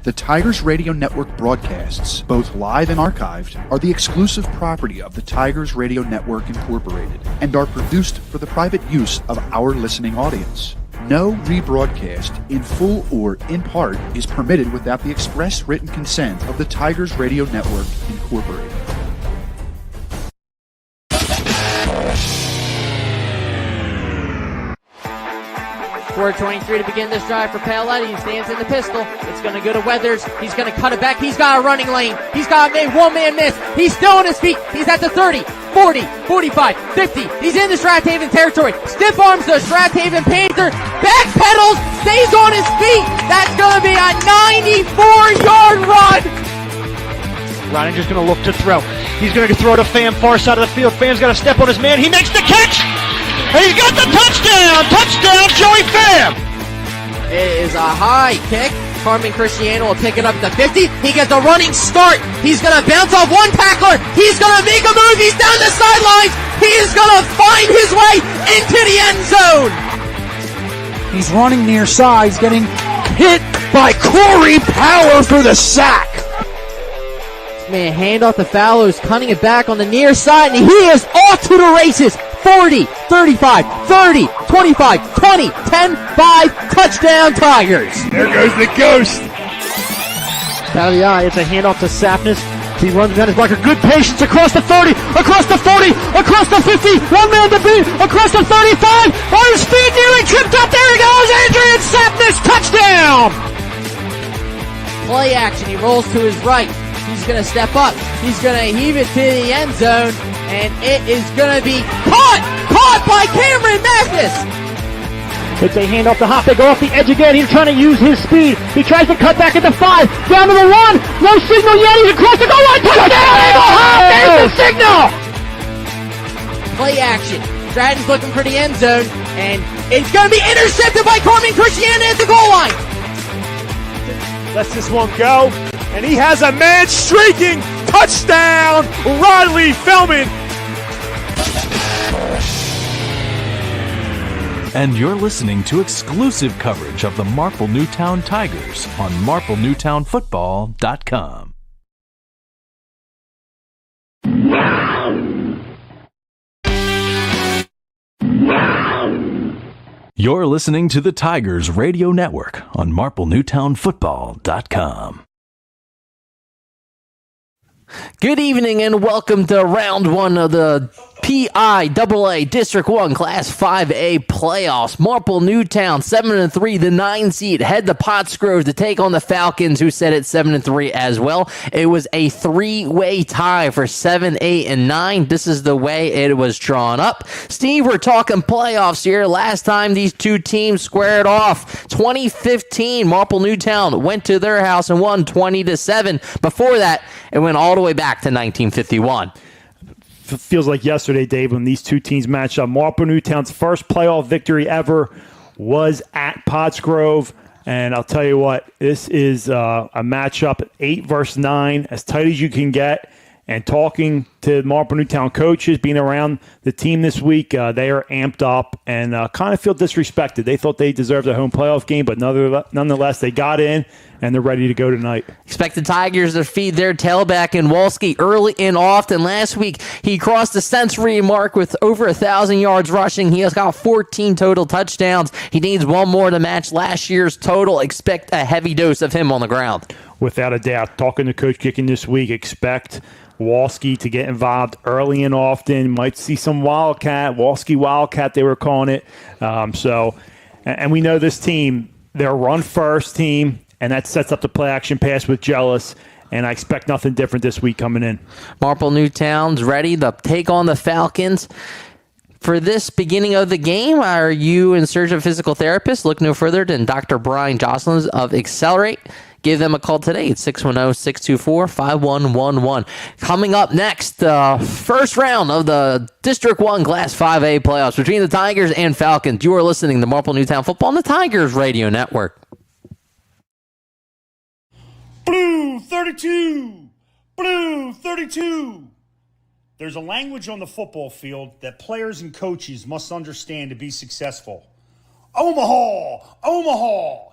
The Tigers Radio Network broadcasts, both live and archived, are the exclusive property of the Tigers Radio Network Incorporated and are produced for the private use of our listening audience. No rebroadcast, in full or in part, is permitted without the express written consent of the Tigers Radio Network Incorporated. 4:23 to begin this drive for PIAA. He stands in the pistol. It's going to go to Weathers. He's going to cut it back. He's got a running lane. He's got a one-man miss. He's still on his feet. He's at the 30, 40, 45, 50. He's in the Strathaven territory. Stiff arms the Strathaven Panther. Backpedals. Stays on his feet. That's going to be a 94-yard run. Ryan just going to look to throw. He's going to throw to Pham, far side of the field. Pham's got to step on his man. He makes the catch. And he's got the touchdown! Touchdown, Joey Pham! It is a high kick. Carmen Cristiano will take it up to 50. He gets a running start. He's going to bounce off one tackler. He's going to make a move. He's down the sidelines. He is going to find his way into the end zone. He's running near side. He's getting hit by Corey Power for the sack. Man, hand off to Fallows, cutting it back on the near side, and he is off to the races. 40, 35, 30, 25, 20, 10, 5, touchdown Tigers. There goes the ghost. Out of the eye, it's a handoff to Sapness. He runs down his blocker. Good patience across the 30, across the 40, across the 50. One man to beat, across the 35. On his feet, nearly tripped up. There he goes. Adrian Sapness, touchdown. Play action. He rolls to his right. He's going to step up. He's going to heave it to the end zone. And it is going to be caught by Cameron Mathis. It's a handoff to Hop. They go off the edge again. He's trying to use his speed. He tries to cut back at the 5. Down to the 1. No signal yet. He's across the goal line. Touchdown, Eagle Hop. There's the signal. Play action. Stratton's looking for the end zone. And it's going to be intercepted by Carmen Cristiano at the goal line. Lets this one go. And he has a man streaking. Touchdown, Riley Feldman. And you're listening to exclusive coverage of the Marple Newtown Tigers on MarpleNewtownFootball.com. You're listening to the Tigers Radio Network on MarpleNewtownFootball.com. Good evening and welcome to round one of the PIAA District One Class 5A playoffs. Marple Newtown 7-3, the 9 seed, head to Pottsgrove to take on the Falcons, who set at 7-3 as well. It was a 3-way tie for 7, 8, and 9. This is the way it was drawn up. Steve, we're talking playoffs here. Last time these two teams squared off, 2015, Marple Newtown went to their house and won 20-7. Before that, it went all the way back to 1951. Feels like yesterday, Dave, when these two teams matched up. Marple Newtown's first playoff victory ever was at Pottsgrove. And I'll tell you what, this is a matchup 8 versus 9, as tight as you can get. And talking to Marple Newtown coaches, being around the team this week, they are amped up and kind of feel disrespected. They thought they deserved a home playoff game, but nonetheless, they got in and they're ready to go tonight. Expect the Tigers to feed their tailback in Wolski early and often. Last week, he crossed the century mark with over 1,000 yards rushing. He has got 14 total touchdowns. He needs one more to match last year's total. Expect a heavy dose of him on the ground. Without a doubt. Talking to Coach Kicking this week, expect Wolski to get involved early and often. Might see some Wildcat, Wolski Wildcat they were calling it. And we know this team, they're a run-first team, and that sets up the play-action pass with Jealous. And I expect nothing different this week coming in. Marple Newtown's ready to take on the Falcons. For this beginning of the game, are you in search of a physical therapist? Look no further than Dr. Brian Jocelyn of Accelerate. Give them a call today at 610-624-5111. Coming up next, the first round of the District 1 Class 5A playoffs between the Tigers and Falcons. You are listening to Marple Newtown Football on the Tigers Radio Network. Blue 32! Blue 32! There's a language on the football field that players and coaches must understand to be successful. Omaha! Omaha!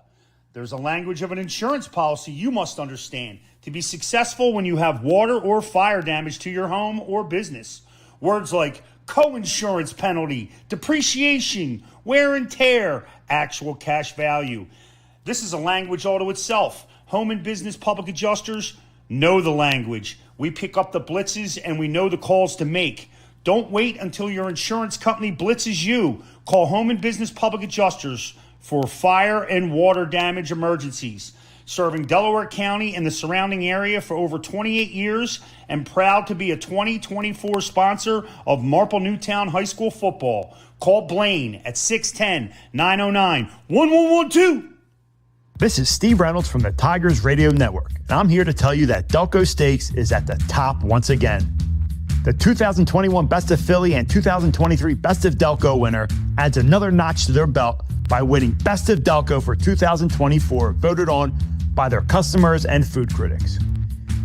There's a language of an insurance policy you must understand to be successful when you have water or fire damage to your home or business. Words like co-insurance penalty, depreciation, wear and tear, actual cash value. This is a language all to itself. Home and business public adjusters know the language. We pick up the blitzes and we know the calls to make. Don't wait until your insurance company blitzes you. Call Home and Business Public Adjusters for fire and water damage emergencies. Serving Delaware County and the surrounding area for over 28 years and proud to be a 2024 sponsor of Marple Newtown High School football. Call Blaine at 610-909-1112. This is Steve Reynolds from the Tigers Radio Network, and I'm here to tell you that Delco Steaks is at the top once again. The 2021 Best of Philly and 2023 Best of Delco winner adds another notch to their belt by winning Best of Delco for 2024, voted on by their customers and food critics.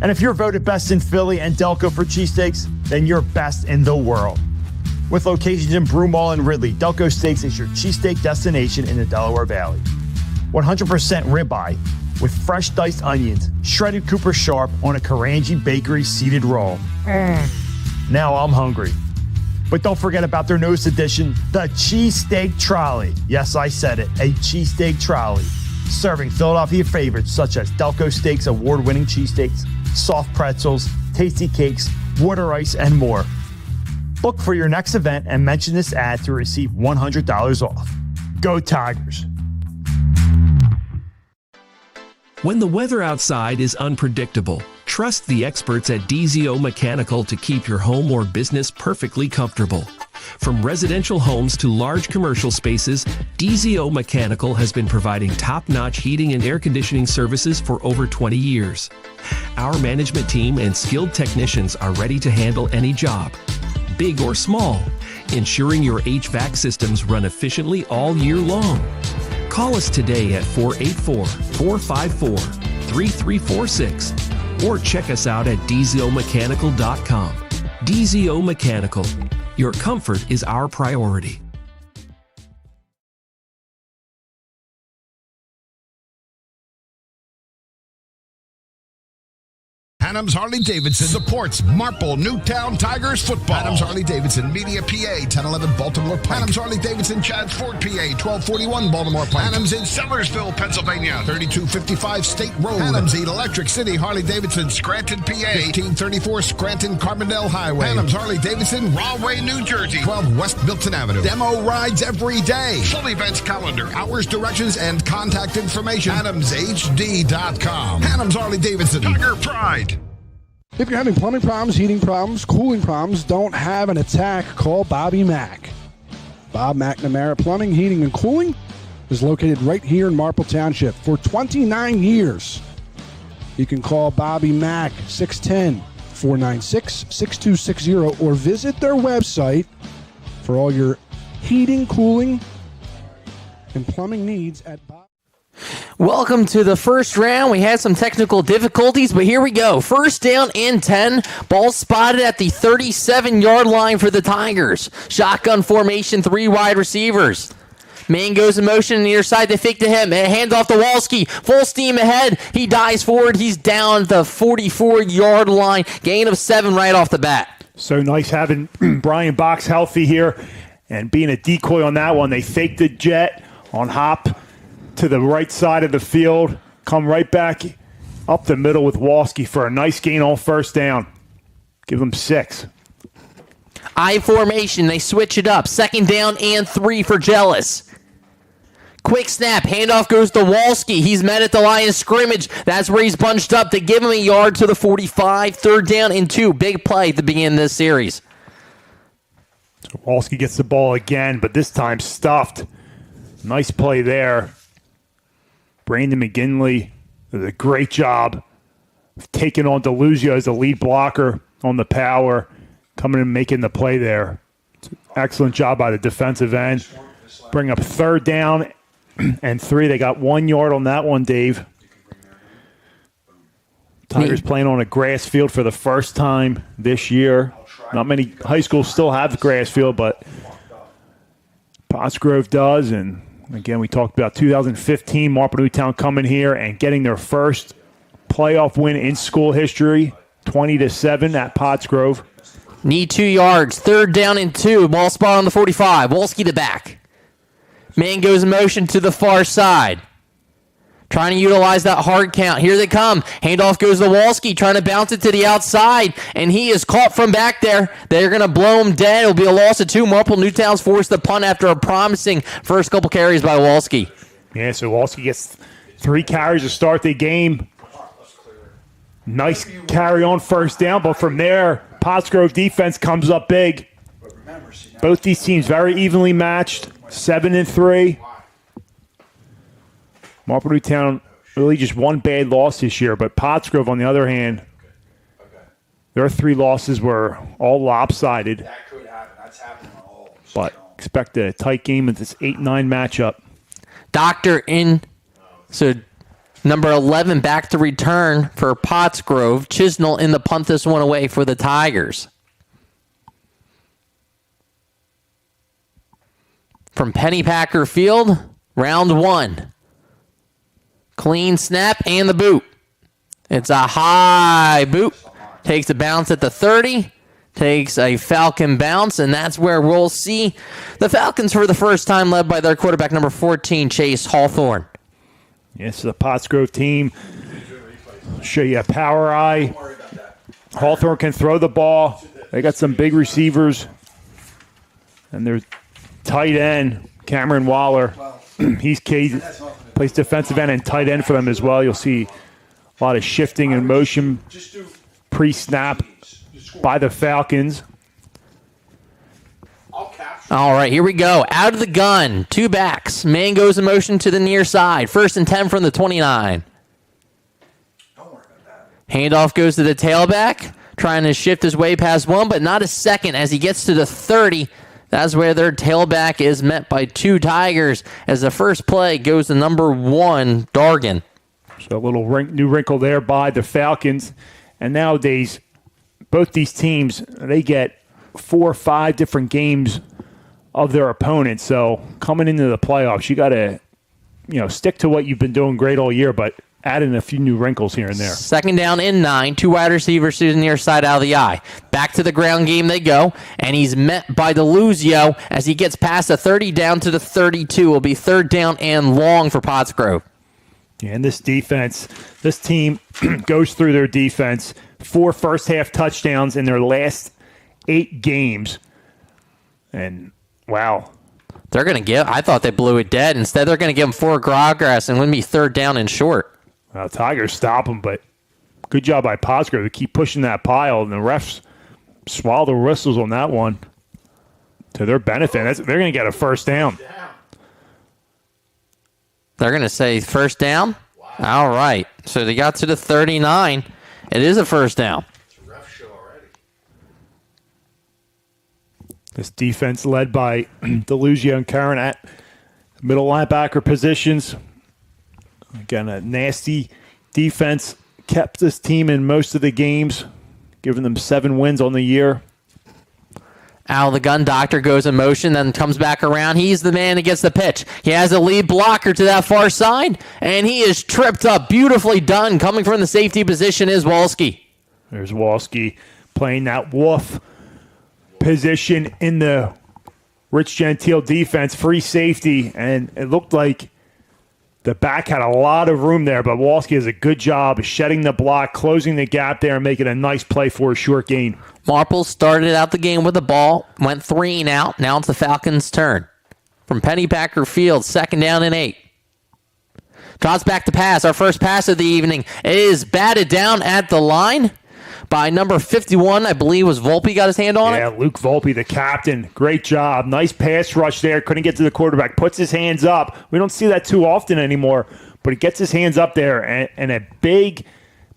And if you're voted best in Philly and Delco for cheesesteaks, then you're best in the world. With locations in Broomall and Ridley, Delco Steaks is your cheesesteak destination in the Delaware Valley. 100% ribeye with fresh diced onions, shredded Cooper Sharp on a Karanji Bakery seeded roll. Now I'm hungry. But don't forget about their newest addition, the Cheesesteak Trolley. Yes, I said it, a cheesesteak trolley. Serving Philadelphia favorites such as Delco Steaks award-winning cheesesteaks, soft pretzels, tasty cakes, water ice, and more. Book for your next event and mention this ad to receive $100 off. Go Tigers! When the weather outside is unpredictable, trust the experts at DZO Mechanical to keep your home or business perfectly comfortable. From residential homes to large commercial spaces, DZO Mechanical has been providing top-notch heating and air conditioning services for over 20 years. Our management team and skilled technicians are ready to handle any job, big or small, ensuring your HVAC systems run efficiently all year long. Call us today at 484-454-3346 or check us out at dzomechanical.com. DZO Mechanical. Your comfort is our priority. Adams Harley-Davidson supports Marple Newtown Tigers football. Adams Harley-Davidson, Media, PA, 1011 Baltimore Pike. Adams Harley-Davidson, Chadds Ford, PA, 1241 Baltimore Pike. Adams in Sellersville, Pennsylvania, 3255 State Road. Adams Electric City Harley-Davidson, Scranton, PA, 1834 Scranton Carbondale Highway. Adams Harley-Davidson, Rahway, New Jersey, 12 West Milton Avenue. Demo rides every day. Full events calendar, hours, directions, and contact information. AdamsHD.com. Adams Harley-Davidson, Tiger Pride. If you're having plumbing problems, heating problems, cooling problems, don't have an attack, call Bobby Mack. Bob McNamara Plumbing, Heating, and Cooling is located right here in Marple Township for 29 years. You can call Bobby Mack, 610-496-6260, or visit their website for all your heating, cooling, and plumbing needs at Bob. Welcome to the first round. We had some technical difficulties, but here we go. First down and 10. Ball spotted at the 37-yard line for the Tigers. Shotgun formation, 3 wide receivers. Man goes in motion on the near side. They fake to him. A handoff to Walski. Full steam ahead. He dives forward. He's down the 44-yard line. Gain of 7 right off the bat. So nice having Brian Box healthy here and being a decoy on that one. They faked the jet on Hop to the right side of the field, come right back up the middle with Walski for a nice gain on first down. Give them 6. I formation, they switch it up. Second down and 3 for Jealous. Quick snap, handoff goes to Walski. He's met at the line of scrimmage. That's where he's bunched up to give him a yard to the 45. Third down and 2. Big play at the beginning of this series. So Walski gets the ball again, but this time stuffed. Nice play there. Brandon McGinley did a great job of taking on DeLuzio as the lead blocker on the power, coming and making the play there. Excellent job by the defensive end. Bring up third down and 3. They got 1 yard on that one, Dave. Tigers playing on a grass field for the first time this year. Not many high schools still have grass field, but Pottsgrove does, and Again, we talked about 2015, Marple Newtown coming here and getting their first playoff win in school history, 20-7 at Pottsgrove. Need 2 yards. 3rd down and 2. Ball spot on the 45. Wolski to back. Man goes in motion to the far side. Trying to utilize that hard count. Here they come. Handoff goes to Wolski, trying to bounce it to the outside, and he is caught from back there. They're going to blow him dead. It'll be a loss of 2. Marple Newtown's forced to punt after a promising first couple carries by Wolski. Yeah, so Wolski gets 3 carries to start the game. Nice carry on first down, but from there, Pottsgrove defense comes up big. Both these teams very evenly matched, 7-3. Marple Newtown really just one bad loss this year, but Pottsgrove, on the other hand, their 3 losses were all lopsided. That could happen. That's happening on all. But expect a tight game with this 8-9 matchup. Doctor in, so number 11 back to return for Pottsgrove. Chisnell in the punt this one away for the Tigers. From Pennypacker Field, round 1. Clean snap and the boot. It's a high boot. Takes a bounce at the 30. Takes a Falcon bounce, and that's where we'll see the Falcons for the first time led by their quarterback, number 14, Chase Hawthorne. Yes, the Pottsgrove team. Show you a power eye. Hawthorne can throw the ball. They got some big receivers. And their tight end, Cameron Waller, he's key. Plays defensive end and tight end for them as well. You'll see a lot of shifting and motion pre-snap by the Falcons. All right, here we go. Out of the gun. 2 backs. Man goes in motion to the near side. 1st and 10 from the 29. Handoff goes to the tailback. Trying to shift his way past 1, but not a second as he gets to the 30. That's where their tailback is met by 2 Tigers as the first play goes to number 1, Dargan. So a little new wrinkle there by the Falcons. And nowadays, both these teams, they get 4 or 5 different games of their opponents. So coming into the playoffs, you got to, stick to what you've been doing great all year, but add in a few new wrinkles here and there. 2nd down and 9. 2 wide receivers to the near side out of the eye. Back to the ground game they go, and he's met by DeLuzio as he gets past the 30 down to the 32. Will be 3rd down and long for Pottsgrove. Yeah, and this team goes through their defense. 4 first-half touchdowns in their last 8 games. And, wow. They're going to I thought they blew it dead. Instead, they're going to give them 4 Groggrass and wouldn't be 3rd down and short. Tigers stop them, but good job by Pottsgrove to keep pushing that pile, and the refs swallow the whistles on that one to their benefit. They're going to get a 1st down. They're going to say 1st down? Wow. All right. So they got to the 39. It is a 1st down. It's a ref show already. This defense led by DeLuzio and Karen at middle linebacker positions. Again, a nasty defense kept this team in most of the games, giving them 7 wins on the year. Out of the gun, Doctor goes in motion, then comes back around. He's the man that gets the pitch. He has a lead blocker to that far side, and he is tripped up. Beautifully done. Coming from the safety position is Wolski. There's Wolski playing that wolf position in the Rich Gentile defense, free safety, and it looked like the back had a lot of room there, but Wolski does a good job of shedding the block, closing the gap there, and making a nice play for a short gain. Marple started out the game with the ball, went 3 and out. Now it's the Falcons' turn. From Pennypacker Field, 2nd down and 8. Draws back to pass. Our first pass of the evening is batted down at the line by number 51, I believe was Volpe, got his hand on it. Yeah, Luke Volpe, the captain. Great job. Nice pass rush there. Couldn't get to the quarterback. Puts his hands up. We don't see that too often anymore, but he gets his hands up there, and a big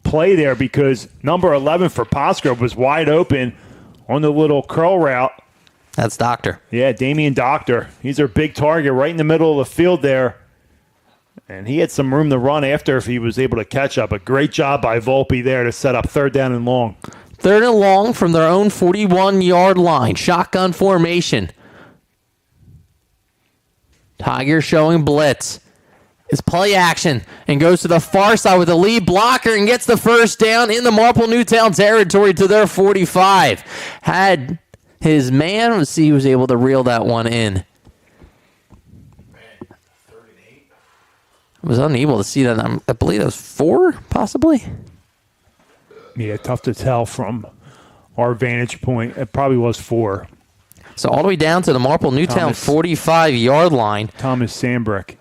play there because number 11 for Pottsgrove was wide open on the little curl route. That's Doctor. Yeah, Damian Doctor. He's our big target right in the middle of the field there. And he had some room to run after if he was able to catch up. A great job by Volpe there to set up 3rd down and long. 3rd and long from their own 41-yard line. Shotgun formation. Tigers showing blitz. It's play action and goes to the far side with the lead blocker and gets the first down in the Marple Newtown territory to their 45. Had his man, let's see, he was able to reel that one in. I was unable to see that. I believe it was 4, possibly. Yeah, tough to tell from our vantage point. It probably was 4. So all the way down to the Marple Newtown 45-yard line. Thomas Sandbrick.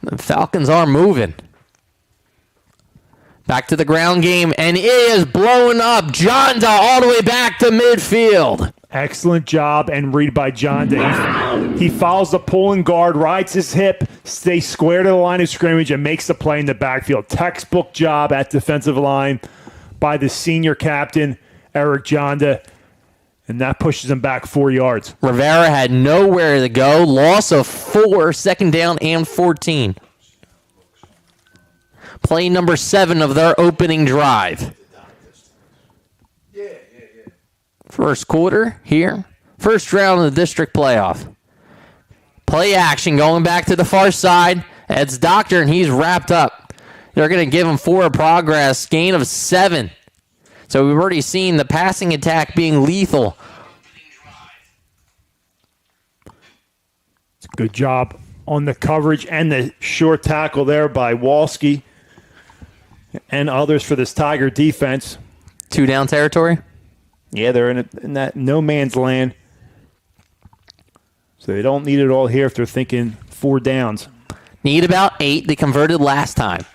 The Falcons are moving. Back to the ground game, and it is blowing up. Jonda all the way back to midfield. Excellent job and read by Jonda. He follows the pulling guard, rides his hip, stays square to the line of scrimmage, and makes the play in the backfield. Textbook job at defensive line by the senior captain, Eric Jonda, and that pushes him back 4 yards. Rivera had nowhere to go. Loss of 4, second down and 14. Play number 7 of their opening drive. First quarter here. First round of the district playoff. Play action going back to the far side. It's Doctor, and he's wrapped up. They're going to give him forward progress, gain of 7. So we've already seen the passing attack being lethal. Good job on the coverage and the short tackle there by Walski and others for this Tiger defense. 2 down territory? Yeah, they're in that no man's land. So they don't need it all here if they're thinking 4 downs. Need about 8. They converted last time.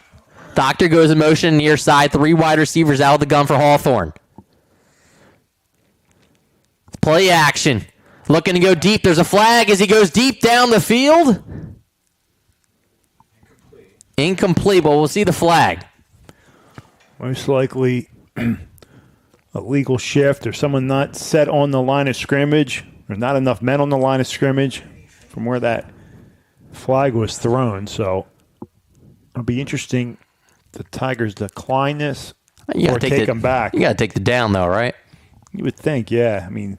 Doctor goes in motion near side. 3 wide receivers out of the gun for Hawthorne. Play action. Looking to go deep. There's a flag as he goes deep down the field. Incomplete, but we'll see the flag. Most likely a legal shift or someone not set on the line of scrimmage or not enough men on the line of scrimmage from where that flag was thrown. So it'll be interesting if the Tigers decline this or take them back. You got to take the down, though, right? You would think, yeah. I mean,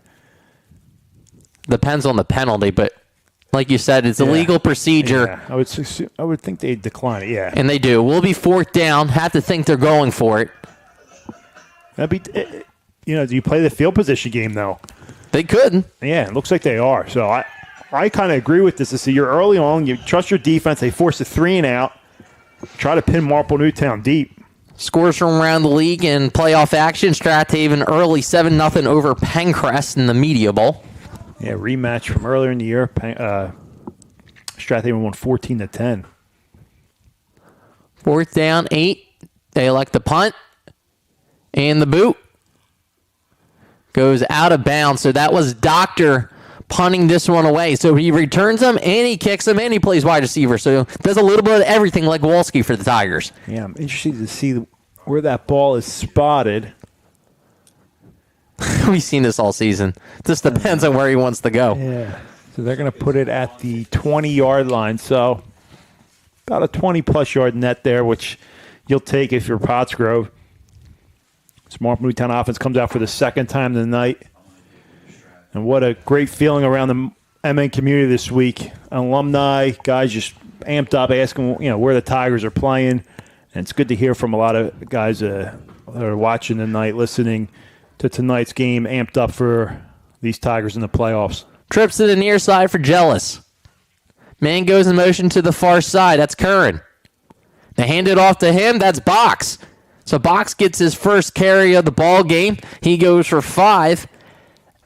depends on the penalty, but like you said, it's a legal procedure. Yeah. I would think they'd decline it, yeah. And they do. We'll be 4th down. Have to think they're going for it. That'd be, do you play the field position game, though? They could. Yeah, it looks like they are. So I kind of agree with this. To see you're early on, you trust your defense. They force a 3 and out. Try to pin Marple Newtown deep. Scores from around the league in playoff action. Strathaven early 7-0 over Pencrest in the Media Bowl. Yeah, rematch from earlier in the year. Strathaven won 14-10. 4th down, 8. They elect the punt. And the boot goes out of bounds. So that was Doctor punting this one away. So he returns them, and he kicks them, and he plays wide receiver. So does a little bit of everything like Walski for the Tigers. Yeah, I'm interested to see where that ball is spotted. We've seen this all season. Just depends on where he wants to go. Yeah. So they're going to put it at the 20-yard line. So about a 20-plus yard net there, which you'll take if you're Pottsgrove. This Marple Newtown offense comes out for the 2nd time tonight. And what a great feeling around the MN community this week. Alumni, guys just amped up, asking where the Tigers are playing. And it's good to hear from a lot of guys that are watching tonight, listening to tonight's game, amped up for these Tigers in the playoffs. Trips to the near side for Jealous. Man goes in motion to the far side. That's Curran. They hand it off to him. That's Box. So Box gets his first carry of the ball game. He goes for 5.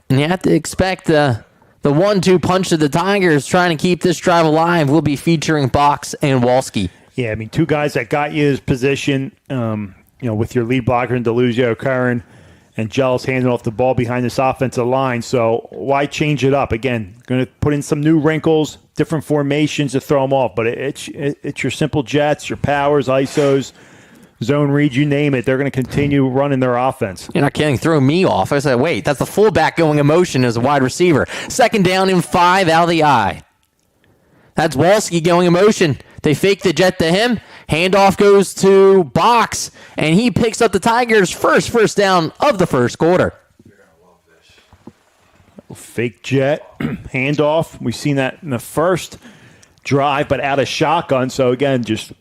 And you have to expect the 1-2 punch of the Tigers trying to keep this drive alive will be featuring Box and Walski. Yeah, I mean, 2 guys that got you his position, with your lead blocker in Deluzio, Curran, and Jealous handing off the ball behind this offensive line. So why change it up? Again, going to put in some new wrinkles, different formations to throw them off. But it's your simple jets, your powers, ISOs, zone read, you name it. They're going to continue running their offense. You're not kidding. Throw me off. I said, wait, that's the fullback going in motion as a wide receiver. 2nd down and 5 out of the eye. That's Walski going in motion. They fake the jet to him. Handoff goes to Box, and he picks up the Tigers' first down of the first quarter. Fake jet, handoff. We've seen that in the first. drive, but out of shotgun. So, again, just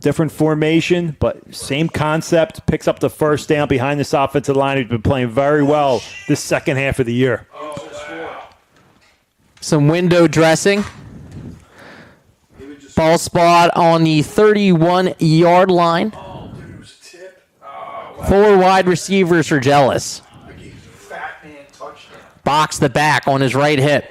different formation, but same concept. Picks up the first down behind this offensive line. He's been playing very well this second half of the year. Some window dressing. Ball spot on the 31-yard line. Four wide receivers are jealous. Box the back on his right hip.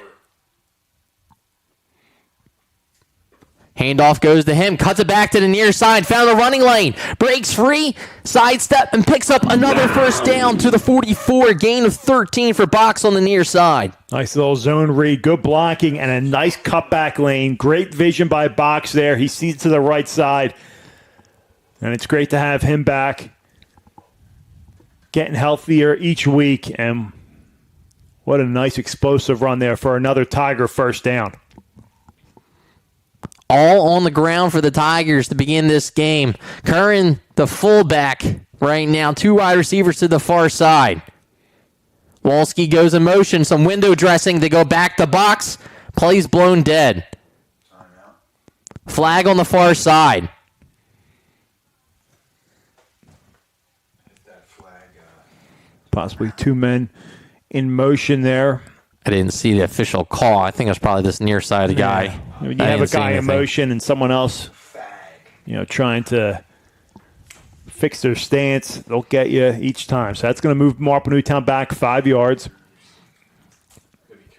Handoff goes to him, cuts it back to the near side, found a running lane, breaks free, sidestep, and picks up another first down to the 44, gain of 13 for Box on the near side. Nice little zone read, good blocking, and a nice cutback lane. Great vision by Box there. He sees to the right side, and it's great to have him back, getting healthier each week, and what a nice explosive run there for another Tiger first down. All on the ground for the Tigers to begin this game. Curran, the fullback right now. Two wide receivers to the far side. Wolski goes in motion. Some window dressing. They go back to Box. Plays blown dead. Flag on the far side. Possibly two men in motion there. I didn't see the official call. I think it was probably this near side guy. When you have a guy in motion and someone else, trying to fix their stance, they'll get you each time. So that's going to move Marple Newtown back 5 yards.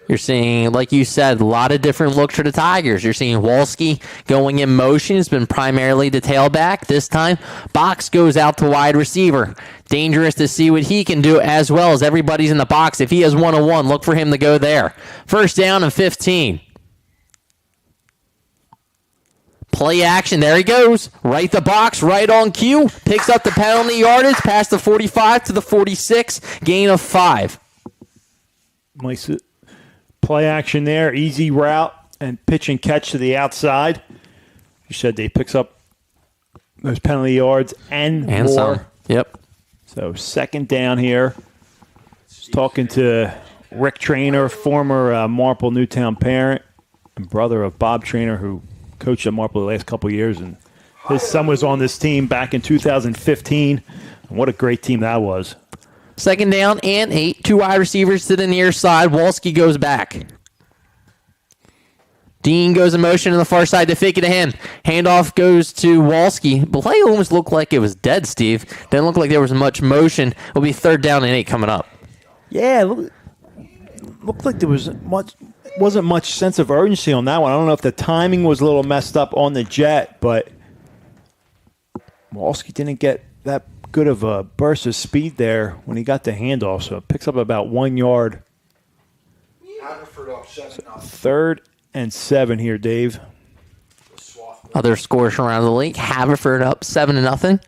You're seeing, like you said, a lot of different looks for the Tigers. You're seeing Wolski going in motion. It's been primarily the tailback. This time, Box goes out to wide receiver. Dangerous to see what he can do as well as everybody's in the box. If he has 1-on-1, look for him to go there. First down and 15. Play action. There he goes. Right the box, right on cue. Picks up the penalty yardage past the 45 to the 46. Gain of 5. Nice play action there. Easy route and pitch and catch to the outside. You said they picks up those penalty yards and more. Some. Yep. So second down here. Talking to Rick Trainer, former Marple Newtown parent and brother of Bob Trainer, who coached at Marple the last couple of years. And his son was on this team back in 2015. And what a great team that was. Second down and 8. Two wide receivers to the near side. Wolski goes back. Dean goes in motion on the far side to fake it to him. Handoff goes to Wolski. Play almost looked like it was dead, Steve. Didn't look like there was much motion. It'll be third down and 8 coming up. Yeah, looked like there wasn't much sense of urgency on that one. I don't know if the timing was a little messed up on the jet, but Wolski didn't get that good of a burst of speed there when he got the handoff, so it picks up about 1 yard. Third and 7 here, Dave. Other scores around the league. Haverford up 7-0.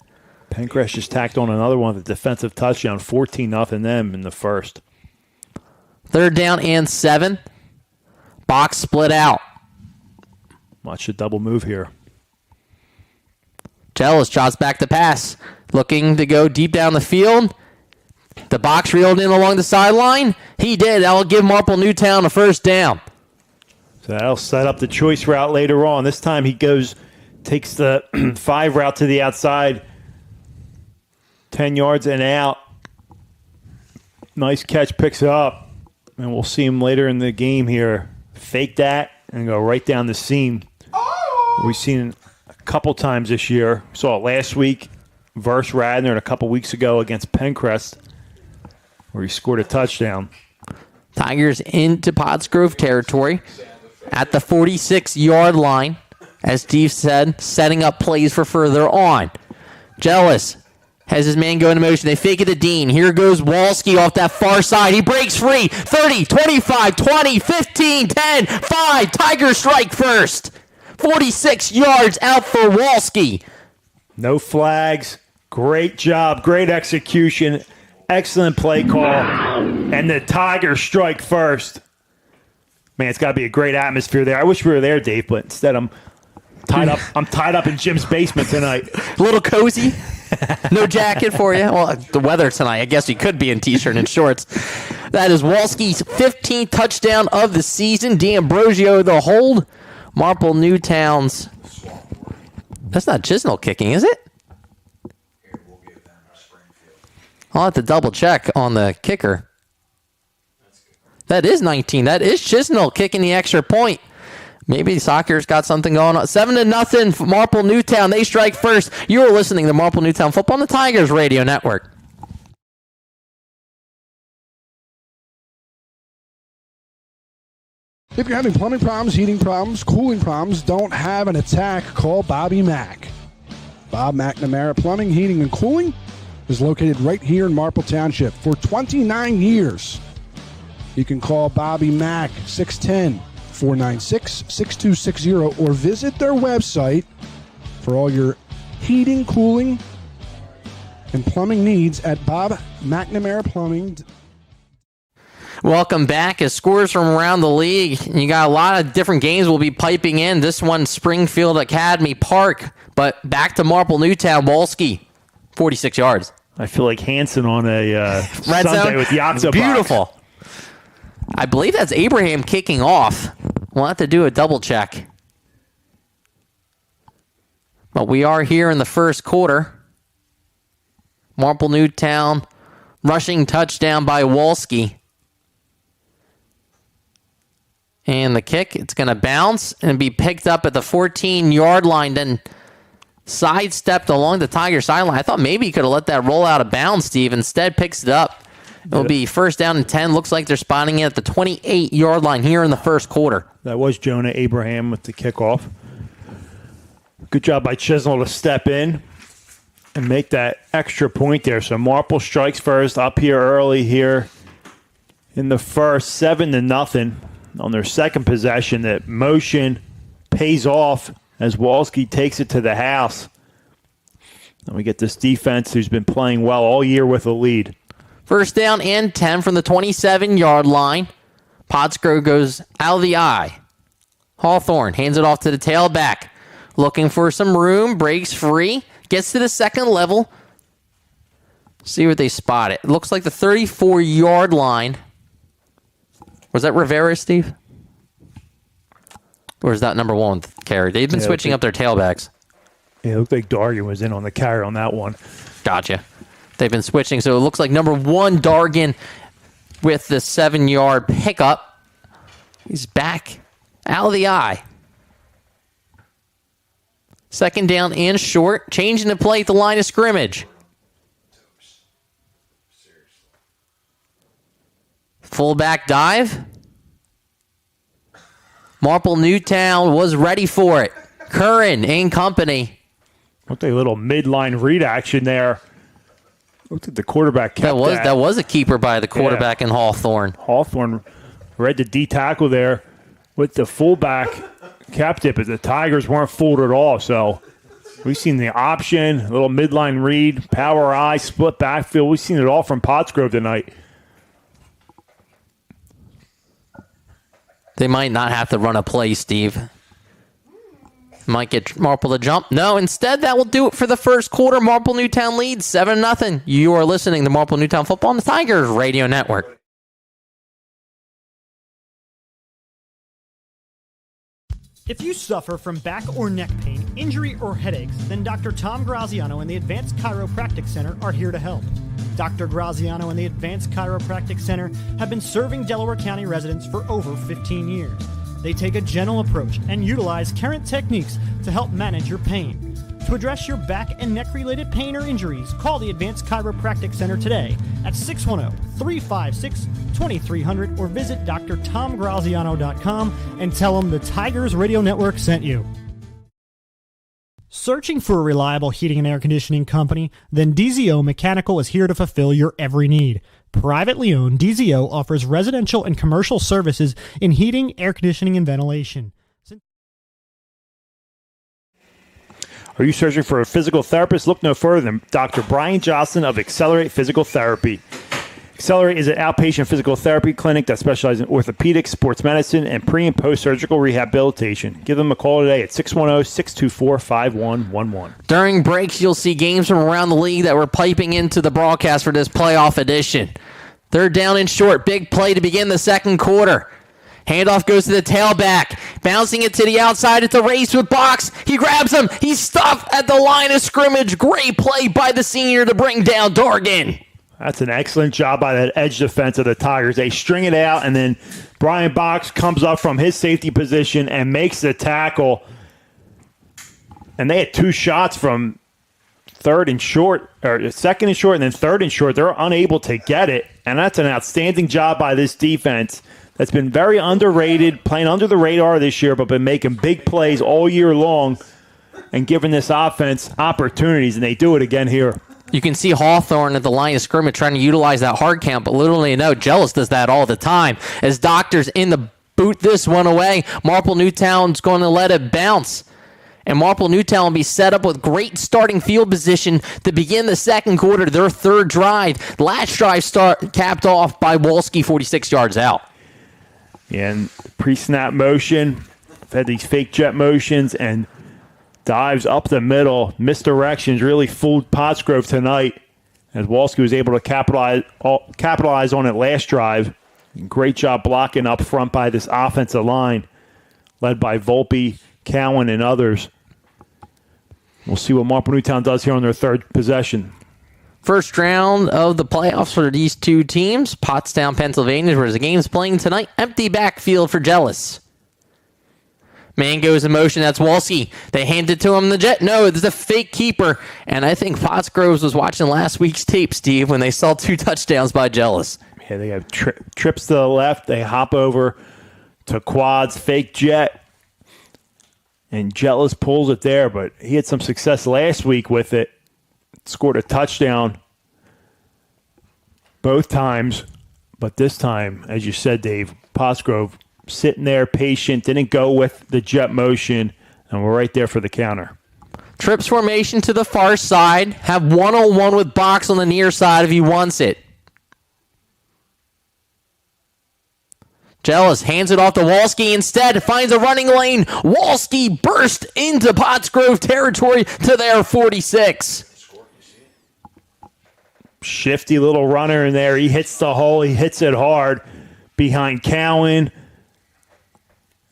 Pencrest just tacked on another one with a defensive touchdown, 14-0 them in the first. Third down and 7. Box split out. Watch the double move here. Jealous shots back to pass. Looking to go deep down the field. The Box reeled in along the sideline. He did. That will give Marple Newtown a first down. So that'll set up the choice route later on. This time he takes the 5 route to the outside. 10 yards and out. Nice catch, picks it up. And we'll see him later in the game here. Fake that and go right down the seam. We've seen it a couple times this year. Saw it last week versus Radnor and a couple weeks ago against Pencrest where he scored a touchdown. Tigers into Pottsgrove territory at the 46-yard line. As Steve said, setting up plays for further on. Jealous has his man go into motion. They fake it to Dean. Here goes Wolski off that far side. He breaks free. 30, 25, 20, 15, 10, 5. Tigers strike first. 46 yards out for Wolski. No flags. Great job. Great execution. Excellent play call. And the Tigers strike first. Man, it's got to be a great atmosphere there. I wish we were there, Dave, but instead I'm tied up. I'm tied up in Jim's basement tonight. A little cozy. No jacket for you. Well, the weather tonight, I guess you could be in T-shirt and shorts. That is Wolski's 15th touchdown of the season. D'Ambrosio the hold. Marple Newtown's. That's not Chisnell kicking, is it? I'll have to double check on the kicker. That is 19. That is Chisnell kicking the extra point. Maybe soccer's got something going on. 7-0 Marple Newtown. They strike first. You are listening to Marple Newtown Football on the Tigers Radio Network. If you're having plumbing problems, heating problems, cooling problems, don't have an attack, call Bobby Mack. Bob McNamara Plumbing, Heating, and Cooling is located right here in Marple Township for 29 years. You can call Bobby Mack, 610-496-6260, or visit their website for all your heating, cooling, and plumbing needs at Bob McNamara Plumbing. Welcome back. As scores from around the league, you got a lot of different games we'll be piping in. This one, Springfield Academy Park, but back to Marple Newtown. Wolski, 46 yards. I feel like Hanson on a Red Sunday zone. with Yatza. Beautiful. I believe that's Abraham kicking off. We'll have to do a double check. But we are here in the first quarter. Marple Newtown rushing touchdown by Wolski. And the kick, it's going to bounce and be picked up at the 14-yard line, then sidestepped along the Tiger sideline. I thought maybe he could have let that roll out of bounds, Steve. Instead, picks it up. It'll be first down and 10. Looks like they're spotting it at the 28-yard line here in the first quarter. That was Jonah Abraham with the kickoff. Good job by Chisnell to step in and make that extra point there. So Marple strikes first up here early here in the first, 7-0 on their second possession. That motion pays off as Wolski takes it to the house. And we get this defense who's been playing well all year with a lead. First down and 10 from the 27-yard line. Pottsgrove goes out of the eye. Hawthorne hands it off to the tailback. Looking for some room, breaks free, gets to the second level. See what they spot it. Looks like the 34-yard line. Was that Rivera, Steve? Or is that number one carry? They've been switching up their tailbacks. Yeah, it looked like Dargan was in on the carry on that one. Gotcha. They've been switching, so it looks like number one, Dargan, with the 7-yard pickup. He's back out of the eye. Second down and short. Changing the play at the line of scrimmage. Fullback dive. Marple Newtown was ready for it. Curran and company. Looked like a little midline read action there. Looked like the quarterback kept that was a keeper by the quarterback in Hawthorne. Hawthorne read the D tackle there with the fullback kept it, but the Tigers weren't fooled at all. So we've seen the option, a little midline read, power eye, split backfield. We've seen it all from Pottsgrove tonight. They might not have to run a play, Steve. Might get Marple to jump. No, instead, that will do it for the first quarter. Marple Newtown leads 7-0. You are listening to Marple Newtown Football on the Tigers Radio Network. If you suffer from back or neck pain, injury, or headaches, then Dr. Tom Graziano and the Advanced Chiropractic Center are here to help. Dr. Graziano and the Advanced Chiropractic Center have been serving Delaware County residents for over 15 years. They take a gentle approach and utilize current techniques to help manage your pain. To address your back and neck-related pain or injuries, call the Advanced Chiropractic Center today at 610-356-2300 or visit drtomgraziano.com and tell them the Tigers Radio Network sent you. Searching for a reliable heating and air conditioning company? Then DZO Mechanical is here to fulfill your every need. Privately owned, DZO offers residential and commercial services in heating, air conditioning, and ventilation. Are you searching for a physical therapist? Look no further than Dr. Brian Johnson of Accelerate Physical Therapy. Accelerate is an outpatient physical therapy clinic that specializes in orthopedics, sports medicine, and pre- and post-surgical rehabilitation. Give them a call today at 610-624-5111. During breaks, you'll see games from around the league that we're piping into the broadcast for this playoff edition. Third down and short. Big play to begin the second quarter. Handoff goes to the tailback. Bouncing it to the outside. It's a race with Box. He grabs him. He's stopped at the line of scrimmage. Great play by the senior to bring down Dorgan. That's an excellent job by that edge defense of the Tigers. They string it out, and then Brian Box comes up from his safety position and makes the tackle. And they had 2 shots from second and short, and then third and short. They're unable to get it, and that's an outstanding job by this defense that's been very underrated, playing under the radar this year, but been making big plays all year long and giving this offense opportunities, and they do it again here. You can see Hawthorne at the line of scrimmage trying to utilize that hard count, but little do you know, Jealous does that all the time. As Doctors in the boot this one away, Marple Newtown's going to let it bounce. And Marple Newtown will be set up with great starting field position to begin the second quarter, their third drive. Last drive capped off by Wolski 46 yards out. And pre-snap motion, had these fake jet motions and dives up the middle. Misdirections really fooled Pottsgrove tonight as Wolski was able to capitalize on it last drive. Great job blocking up front by this offensive line, led by Volpe, Cowan, and others. We'll see what Marple Newtown does here on their third possession. First round of the playoffs for these two teams. Pottstown, Pennsylvania, where the game's playing tonight. Empty backfield for Jealous. Man goes in motion. That's Wolski. They hand it to him. The jet. No, it's a fake keeper. And I think Pottsgrove was watching last week's tape, Steve, when they saw 2 touchdowns by Jealous. Yeah, they have trips to the left. They hop over to quads, fake jet. And Jealous pulls it there, but he had some success last week with it. Scored a touchdown both times, but this time, as you said, Dave, Pottsgrove sitting there patient, didn't go with the jet motion, and we're right there for the counter. Trips formation to the far side. Have one-on-one with Box on the near side if he wants it. Jealous hands it off to Wolski. Instead, finds a running lane. Wolski burst into Pottsgrove territory to their 46. Shifty little runner in there. He hits the hole. He hits it hard behind Cowan.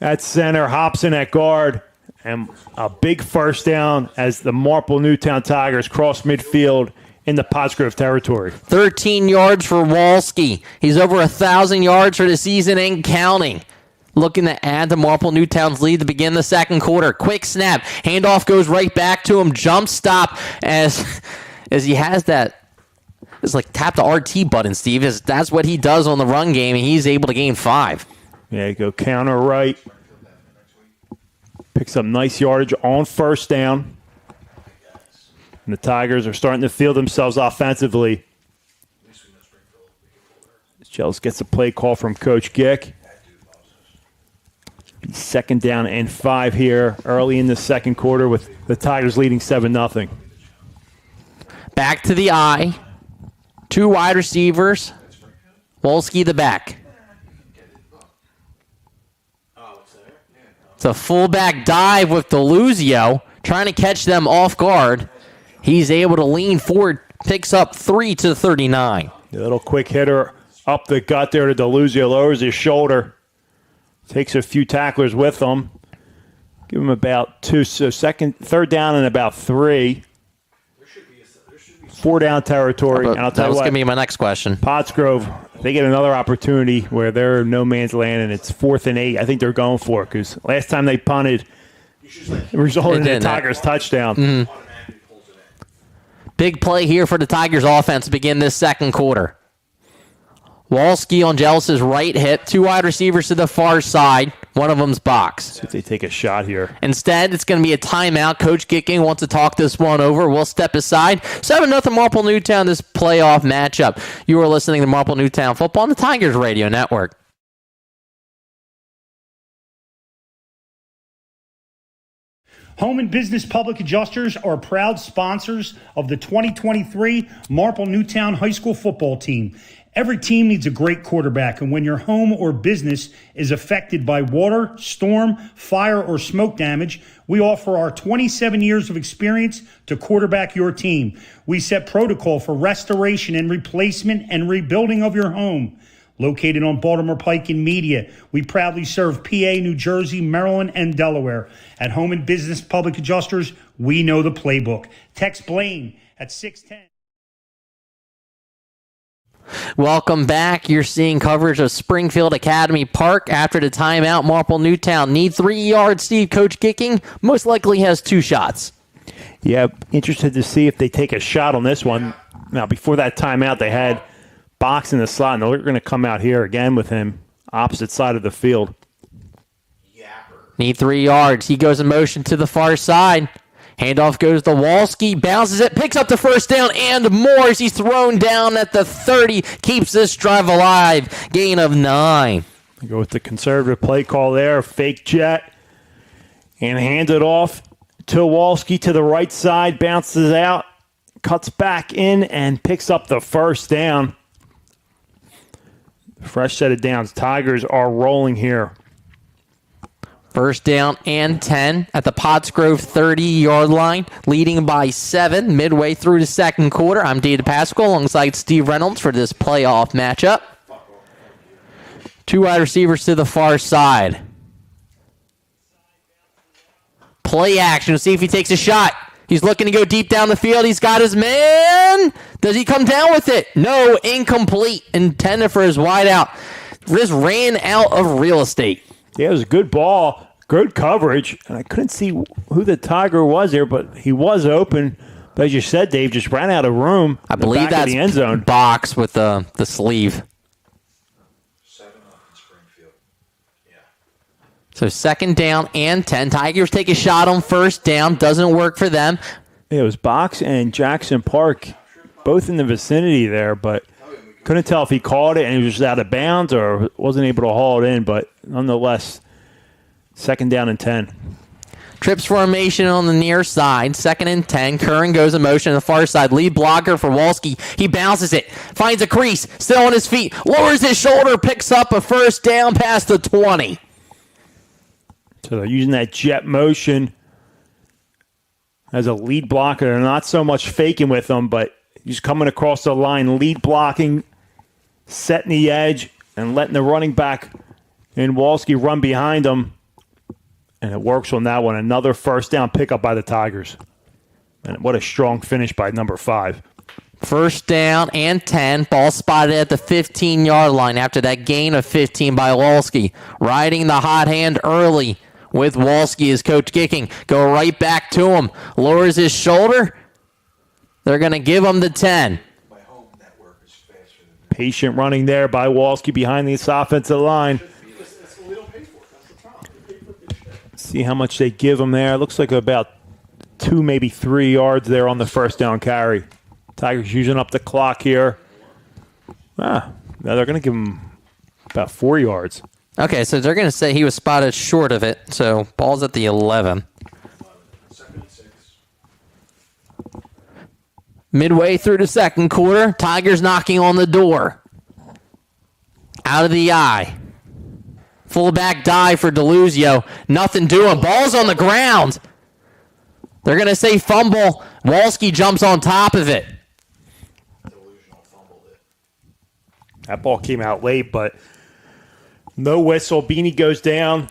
At center, hops in at guard. And a big first down as the Marple Newtown Tigers cross midfield in the Pottsgrove territory. 13 yards for Wolski. He's over 1,000 yards for the season and counting. Looking to add to Marple Newtown's lead to begin the second quarter. Quick snap. Handoff goes right back to him. Jump stop as he has that. It's like tap the RT button, Steve. That's what he does on the run game, and he's able to gain 5. Yeah, go counter right. Picks up nice yardage on first down. And the Tigers are starting to feel themselves offensively. Jealous gets a play call from Coach Gick. Second down and 5 here early in the second quarter with the Tigers leading 7-0. Back to the eye. 2 wide receivers. Wolski the back. It's a fullback dive with DeLuzio, trying to catch them off guard. He's able to lean forward, picks up 3 to 39. A little quick hitter up the gut there to DeLuzio, lowers his shoulder, takes a few tacklers with him. Give him about 2, so third down and about 3. 4 down territory. And I'll tell you what, that was going to be my next question. Pottsgrove, they get another opportunity where they're no man's land and it's 4th and 8. I think they're going for it because last time they punted, it resulted in a Tigers touchdown. Mm-hmm. Big play here for the Tigers offense to begin this second quarter. Wolski on Jealous's right hip. 2 wide receivers to the far side. One of them's Box. See if they take a shot here. Instead, it's going to be a timeout. Coach Gicking wants to talk this one over. We'll step aside. 7-0 Marple Newtown, this playoff matchup. You are listening to Marple Newtown Football on the Tigers Radio Network. Home and Business Public Adjusters are proud sponsors of the 2023 Marple Newtown High School football team. Every team needs a great quarterback, and when your home or business is affected by water, storm, fire, or smoke damage, we offer our 27 years of experience to quarterback your team. We set protocol for restoration and replacement and rebuilding of your home. Located on Baltimore Pike in Media, we proudly serve PA, New Jersey, Maryland, and Delaware. At home and business public adjusters, we know the playbook. Text Blaine at 610. Welcome back. You're seeing coverage of Springfield Academy Park. After the timeout, Marple Newtown need 3 yards. Steve, Coach Gicking most likely has 2 shots. Yeah, interested to see if they take a shot on this one. Now, before that timeout, they had Box in the slot, and they're going to come out here again with him, opposite side of the field. Need 3 yards. He goes in motion to the far side. Handoff goes to Walski, bounces it, picks up the first down, and more as he's thrown down at the 30. Keeps this drive alive. Gain of 9. They go with the conservative play call there, fake jet, and hands it off to Walski to the right side, bounces out, cuts back in, and picks up the first down. Fresh set of downs. Tigers are rolling here. First down and 10 at the Pottsgrove 30-yard line, leading by 7 midway through the second quarter. I'm Dave Pascal alongside Steve Reynolds for this playoff matchup. 2 wide receivers to the far side. Play action. See if he takes a shot. He's looking to go deep down the field. He's got his man. Does he come down with it? No, incomplete. Intended for his wideout. Just ran out of real estate. Yeah, it was a good ball, good coverage, and I couldn't see who the Tiger was there, but he was open. But as you said, Dave, just ran out of room. I believe that's the end zone. Box with the sleeve. 7 up in Springfield. Yeah. So second down and 10. Tigers take a shot on first down. Doesn't work for them. It was Box and Jackson Park, both in the vicinity there, but couldn't tell if he caught it and he was just out of bounds or wasn't able to haul it in. But nonetheless, second down and 10. Trips formation on the near side. Second and 10. Curran goes in motion on the far side. Lead blocker for Walski. He bounces it. Finds a crease. Still on his feet. Lowers his shoulder. Picks up a first down past the 20. So they're using that jet motion as a lead blocker. They're not so much faking with them, but he's coming across the line, lead blocking, setting the edge, and letting the running back in Walski run behind him. And it works on that one. Another first down pickup by the Tigers. And what a strong finish by number 5. First down and 10. Ball spotted at the 15-yard line after that gain of 15 by Walski. Riding the hot hand early with Walski as Coach Gicking. Go right back to him. Lowers his shoulder. They're going to give him the 10. Patient running there by Walski behind this offensive line. See how much they give him there. Looks like about 2, maybe 3 yards there on the first down carry. Tigers using up the clock here. Now they're going to give him about 4 yards. Okay, so they're going to say he was spotted short of it. So ball's at the 11. Midway through the second quarter, Tigers knocking on the door. Out of the eye. Fullback dive for DeLuzio. Nothing doing. Ball's on the ground. They're going to say fumble. Walski jumps on top of it. That ball came out late, but no whistle. Beanie goes down.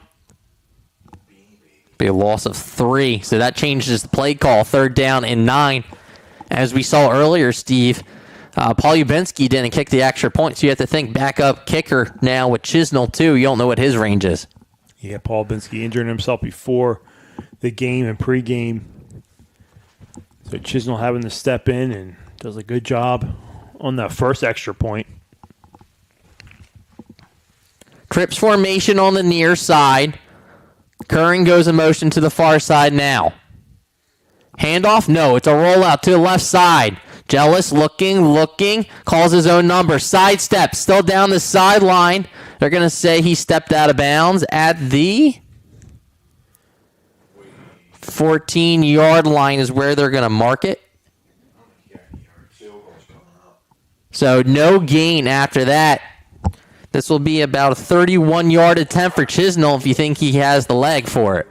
Be a loss of 3. So that changes the play call. Third down and 9. As we saw earlier, Steve, Paul Ubinski didn't kick the extra point, so you have to think backup kicker now with Chisnell, too. You don't know what his range is. Yeah, Paul Ubinski injuring himself before the game and pregame. So Chisnell having to step in and does a good job on that first extra point. Trips formation on the near side. Curran goes in motion to the far side now. Handoff? No, it's a rollout to the left side. Jealous, looking, calls his own number. Sidestep, still down the sideline. They're going to say he stepped out of bounds at the 14-yard line is where they're going to mark it. So no gain after that. This will be about a 31-yard attempt for Chisnell if you think he has the leg for it.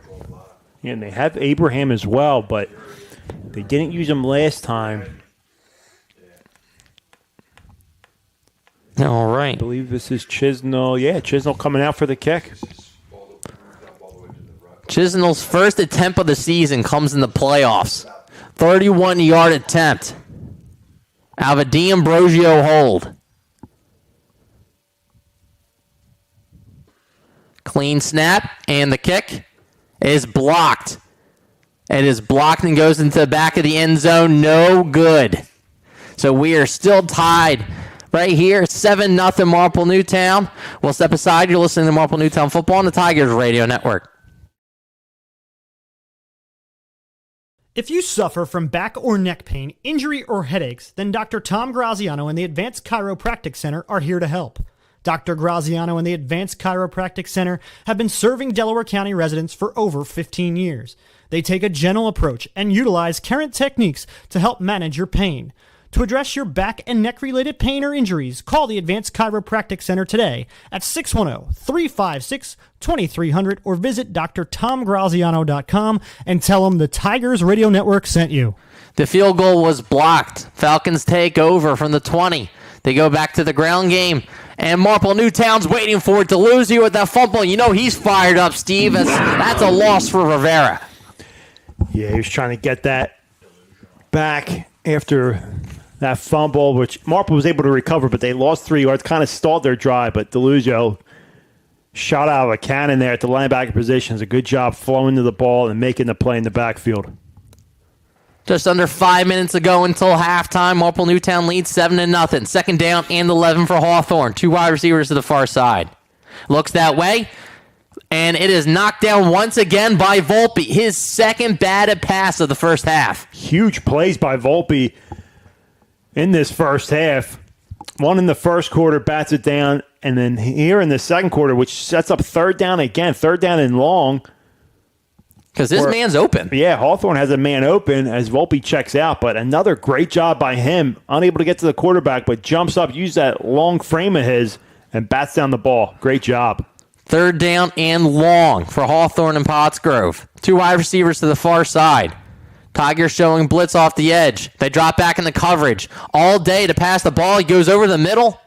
Yeah, and they have Abraham as well, but they didn't use him last time. All right. I believe this is Chisnell. Yeah, Chisnell coming out for the kick. Chisnell's first attempt of the season comes in the playoffs. 31-yard attempt. Out of a D'Ambrosio hold. Clean snap, and the kick is blocked. It is blocked and goes into the back of the end zone. No good. So we are still tied right here. 7-0 Marple Newtown. We'll step aside. You're listening to Marple Newtown Football on the Tigers Radio Network. If you suffer from back or neck pain, injury, or headaches, then Dr. Tom Graziano and the Advanced Chiropractic Center are here to help. Dr. Graziano and the Advanced Chiropractic Center have been serving Delaware County residents for over 15 years. They take a gentle approach and utilize current techniques to help manage your pain. To address your back and neck-related pain or injuries, call the Advanced Chiropractic Center today at 610-356-2300 or visit drtomgraziano.com and tell them the Tigers Radio Network sent you. The field goal was blocked. Falcons take over from the 20. They go back to the ground game, and Marple Newtown's waiting for it to lose you with that fumble. You know he's fired up, Steve. That's a loss for Rivera. Yeah, he was trying to get that back after that fumble, which Marple was able to recover, but they lost 3 yards, kind of stalled their drive, but DeLuzio shot out of a cannon there at the linebacker position. It's a good job flowing to the ball and making the play in the backfield. Just under 5 minutes ago until halftime, Marple Newtown leads 7-0. Second down and 11 for Hawthorne. 2 wide receivers to the far side. Looks that way, and it is knocked down once again by Volpe. His second batted pass of the first half. Huge plays by Volpe in this first half. One in the first quarter, bats it down, and then here in the second quarter, which sets up third down again, third down and long. Because this man's open. Yeah, Hawthorne has a man open as Volpe checks out, but another great job by him. Unable to get to the quarterback, but jumps up, uses that long frame of his, and bats down the ball. Great job. Third down and long for Hawthorne and Pottsgrove. 2 wide receivers to the far side. Tigers showing blitz off the edge. They drop back in the coverage. All day to pass the ball. He goes over the middle.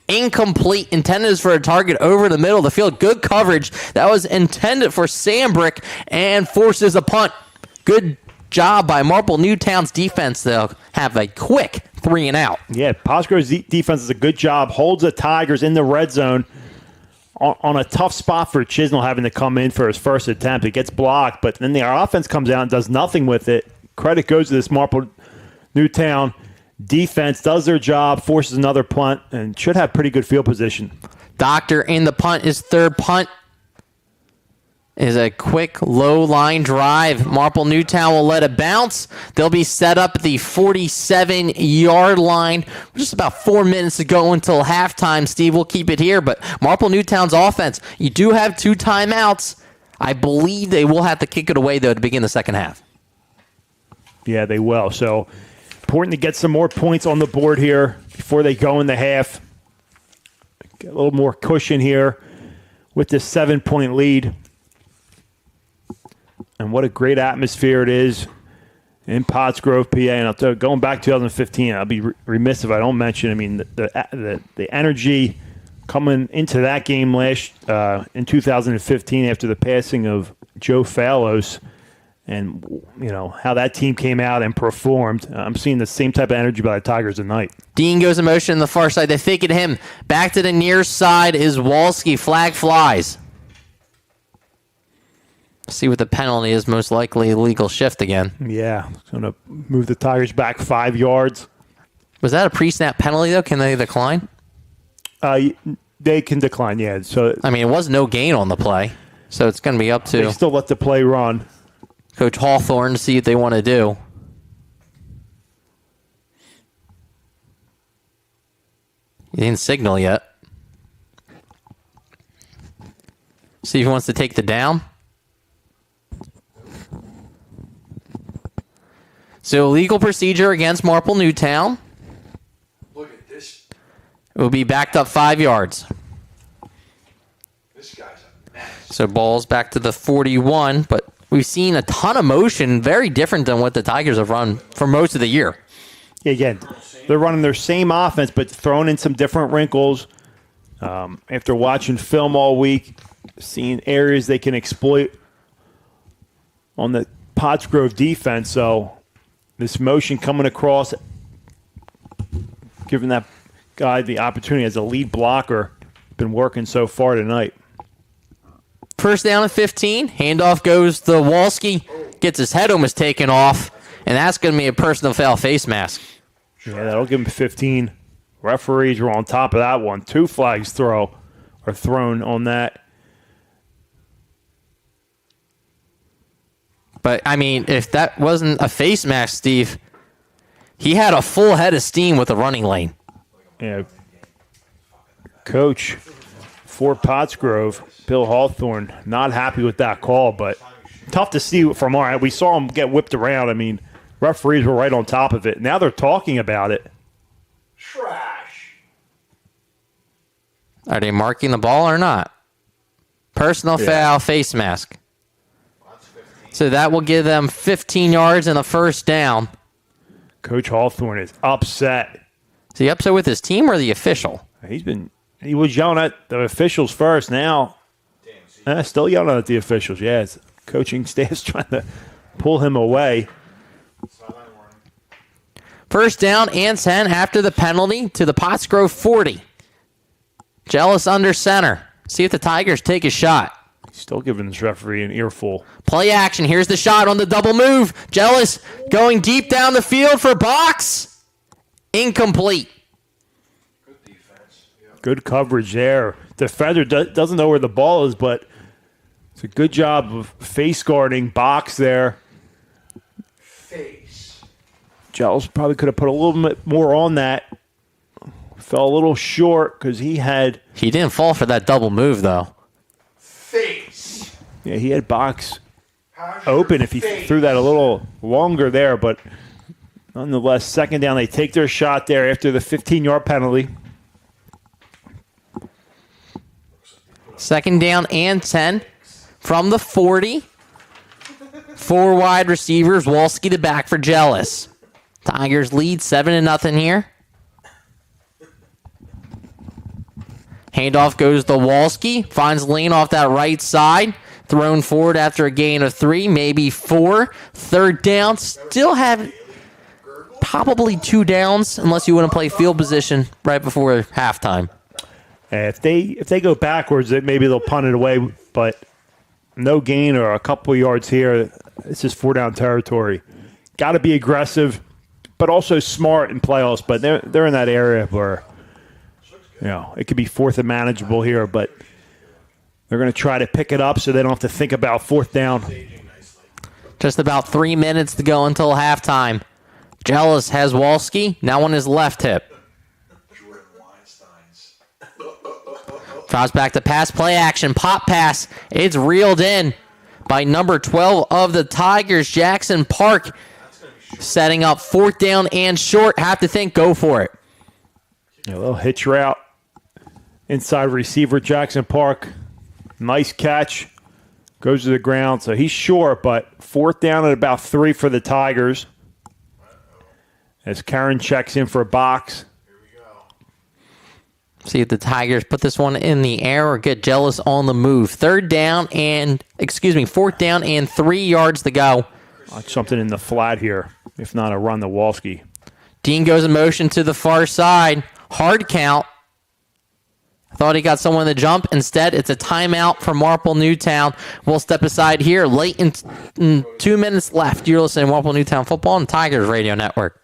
Incomplete. Intended for a target over the middle of the field. Good coverage. That was intended for Sambrick and forces a punt. Good job by Marple Newtown's defense. They'll have a quick 3 and out. Yeah, Pottsgrove's defense does a good job. Holds the Tigers in the red zone on a tough spot for Chisnell having to come in for his first attempt. It gets blocked, but then their offense comes out and does nothing with it. Credit goes to this Marple Newtown defense, does their job, forces another punt, and should have pretty good field position. Doctor in the punt. His third punt is a quick low line drive. Marple Newtown will let it bounce. They'll be set up at the 47-yard line. Just about 4 minutes to go until halftime. Steve will keep it here, but Marple Newtown's offense, you do have 2 timeouts. I believe they will have to kick it away, though, to begin the second half. Yeah, they will. So important to get some more points on the board here before they go in the half. Get a little more cushion here with this 7-point lead. And what a great atmosphere it is in Pottsgrove, PA. And I'll tell you, going back to 2015, I'll be remiss if I don't mention, I mean, the energy coming into that game in 2015 after the passing of Joe Fallos, and you know how that team came out and performed. I'm seeing the same type of energy by the Tigers tonight. Dean goes in motion on the far side. They fake it to him. Back to the near side is Walski. Flag flies. See what the penalty is. Most likely illegal shift again. Yeah, it's going to move the Tigers back 5 yards. Was that a pre-snap penalty, though? Can they decline? They can decline, yeah. So I mean, it was no gain on the play, so it's going to be up to... They still let the play run. Coach Hawthorne to see what they want to do. He didn't signal yet. See if he wants to take the down. So illegal procedure against Marple Newtown. Look at this. It will be backed up 5 yards. This guy's a mess. So ball's back to the 41, but we've seen a ton of motion, very different than what the Tigers have run for most of the year. Again, they're running their same offense, but throwing in some different wrinkles. After watching film all week, seeing areas they can exploit on the Pottsgrove defense. So this motion coming across, giving that guy the opportunity as a lead blocker, been working so far tonight. First down at 15. Handoff goes to Walski. Gets his head almost taken off. And that's going to be a personal foul face mask. Yeah, that'll give him 15. Referees were on top of that one. 2 flags are thrown on that. But, I mean, if that wasn't a face mask, Steve, he had a full head of steam with the running lane. Yeah. Coach for Pottsgrove, Bill Hawthorne, not happy with that call, but tough to see from our end. We saw him get whipped around. I mean, referees were right on top of it. Now they're talking about it. Trash. Are they marking the ball or not? Personal foul, face mask. So that will give them 15 yards and a first down. Coach Hawthorne is upset. Is he upset with his team or the official? He was yelling at the officials first. Now, still yelling at the officials. Yeah, his coaching staff's trying to pull him away. First down and 10 after the penalty to the Pottsgrove 40. Jealous under center. See if the Tigers take a shot. Still giving this referee an earful. Play action. Here's the shot on the double move. Jealous going deep down the field for box. Incomplete. Good defense. Yep. Good coverage there. Defender doesn't know where the ball is, but it's a good job of face guarding box there. Face. Jealous probably could have put a little bit more on that. Fell a little short because he didn't fall for that double move, though. Face. Yeah, he had box open if he threw that a little longer there, but nonetheless, second down, they take their shot there after the 15-yard penalty. Second down and 10 from the 40. 4 wide receivers, Walski to back for Jealous. Tigers lead 7-0 here. Handoff goes to Walski. Finds lane off that right side. Thrown forward after a gain of 3, maybe 4. Third down. Still have probably 2 downs unless you want to play field position right before halftime. If they go backwards, maybe they'll punt it away, but no gain or a couple of yards here. This is 4-down territory. Got to be aggressive, but also smart in playoffs. But they're in that area where it could be 4th and manageable here, but they're going to try to pick it up so they don't have to think about 4th down. Just about 3 minutes to go until halftime. Jealous has Walski now on his left hip. Draws back to pass, play action, pop pass. It's reeled in by number 12 of the Tigers, Jackson Park. Setting up 4th down and short. Have to think, go for it. A little hitch route. Inside receiver, Jackson Park. Nice catch. Goes to the ground. So he's short, but 4th down at about 3 for the Tigers. As Karen checks in for a box. See if the Tigers put this one in the air or get Jealous on the move. 4th down and 3 yards to go. Watch something in the flat here. If not, a run to Walski. Dean goes in motion to the far side. Hard count. Thought he got someone to jump. Instead, it's a timeout for Marple Newtown. We'll step aside here late in 2 minutes left. You're listening to Marple Newtown Football on Tigers Radio Network.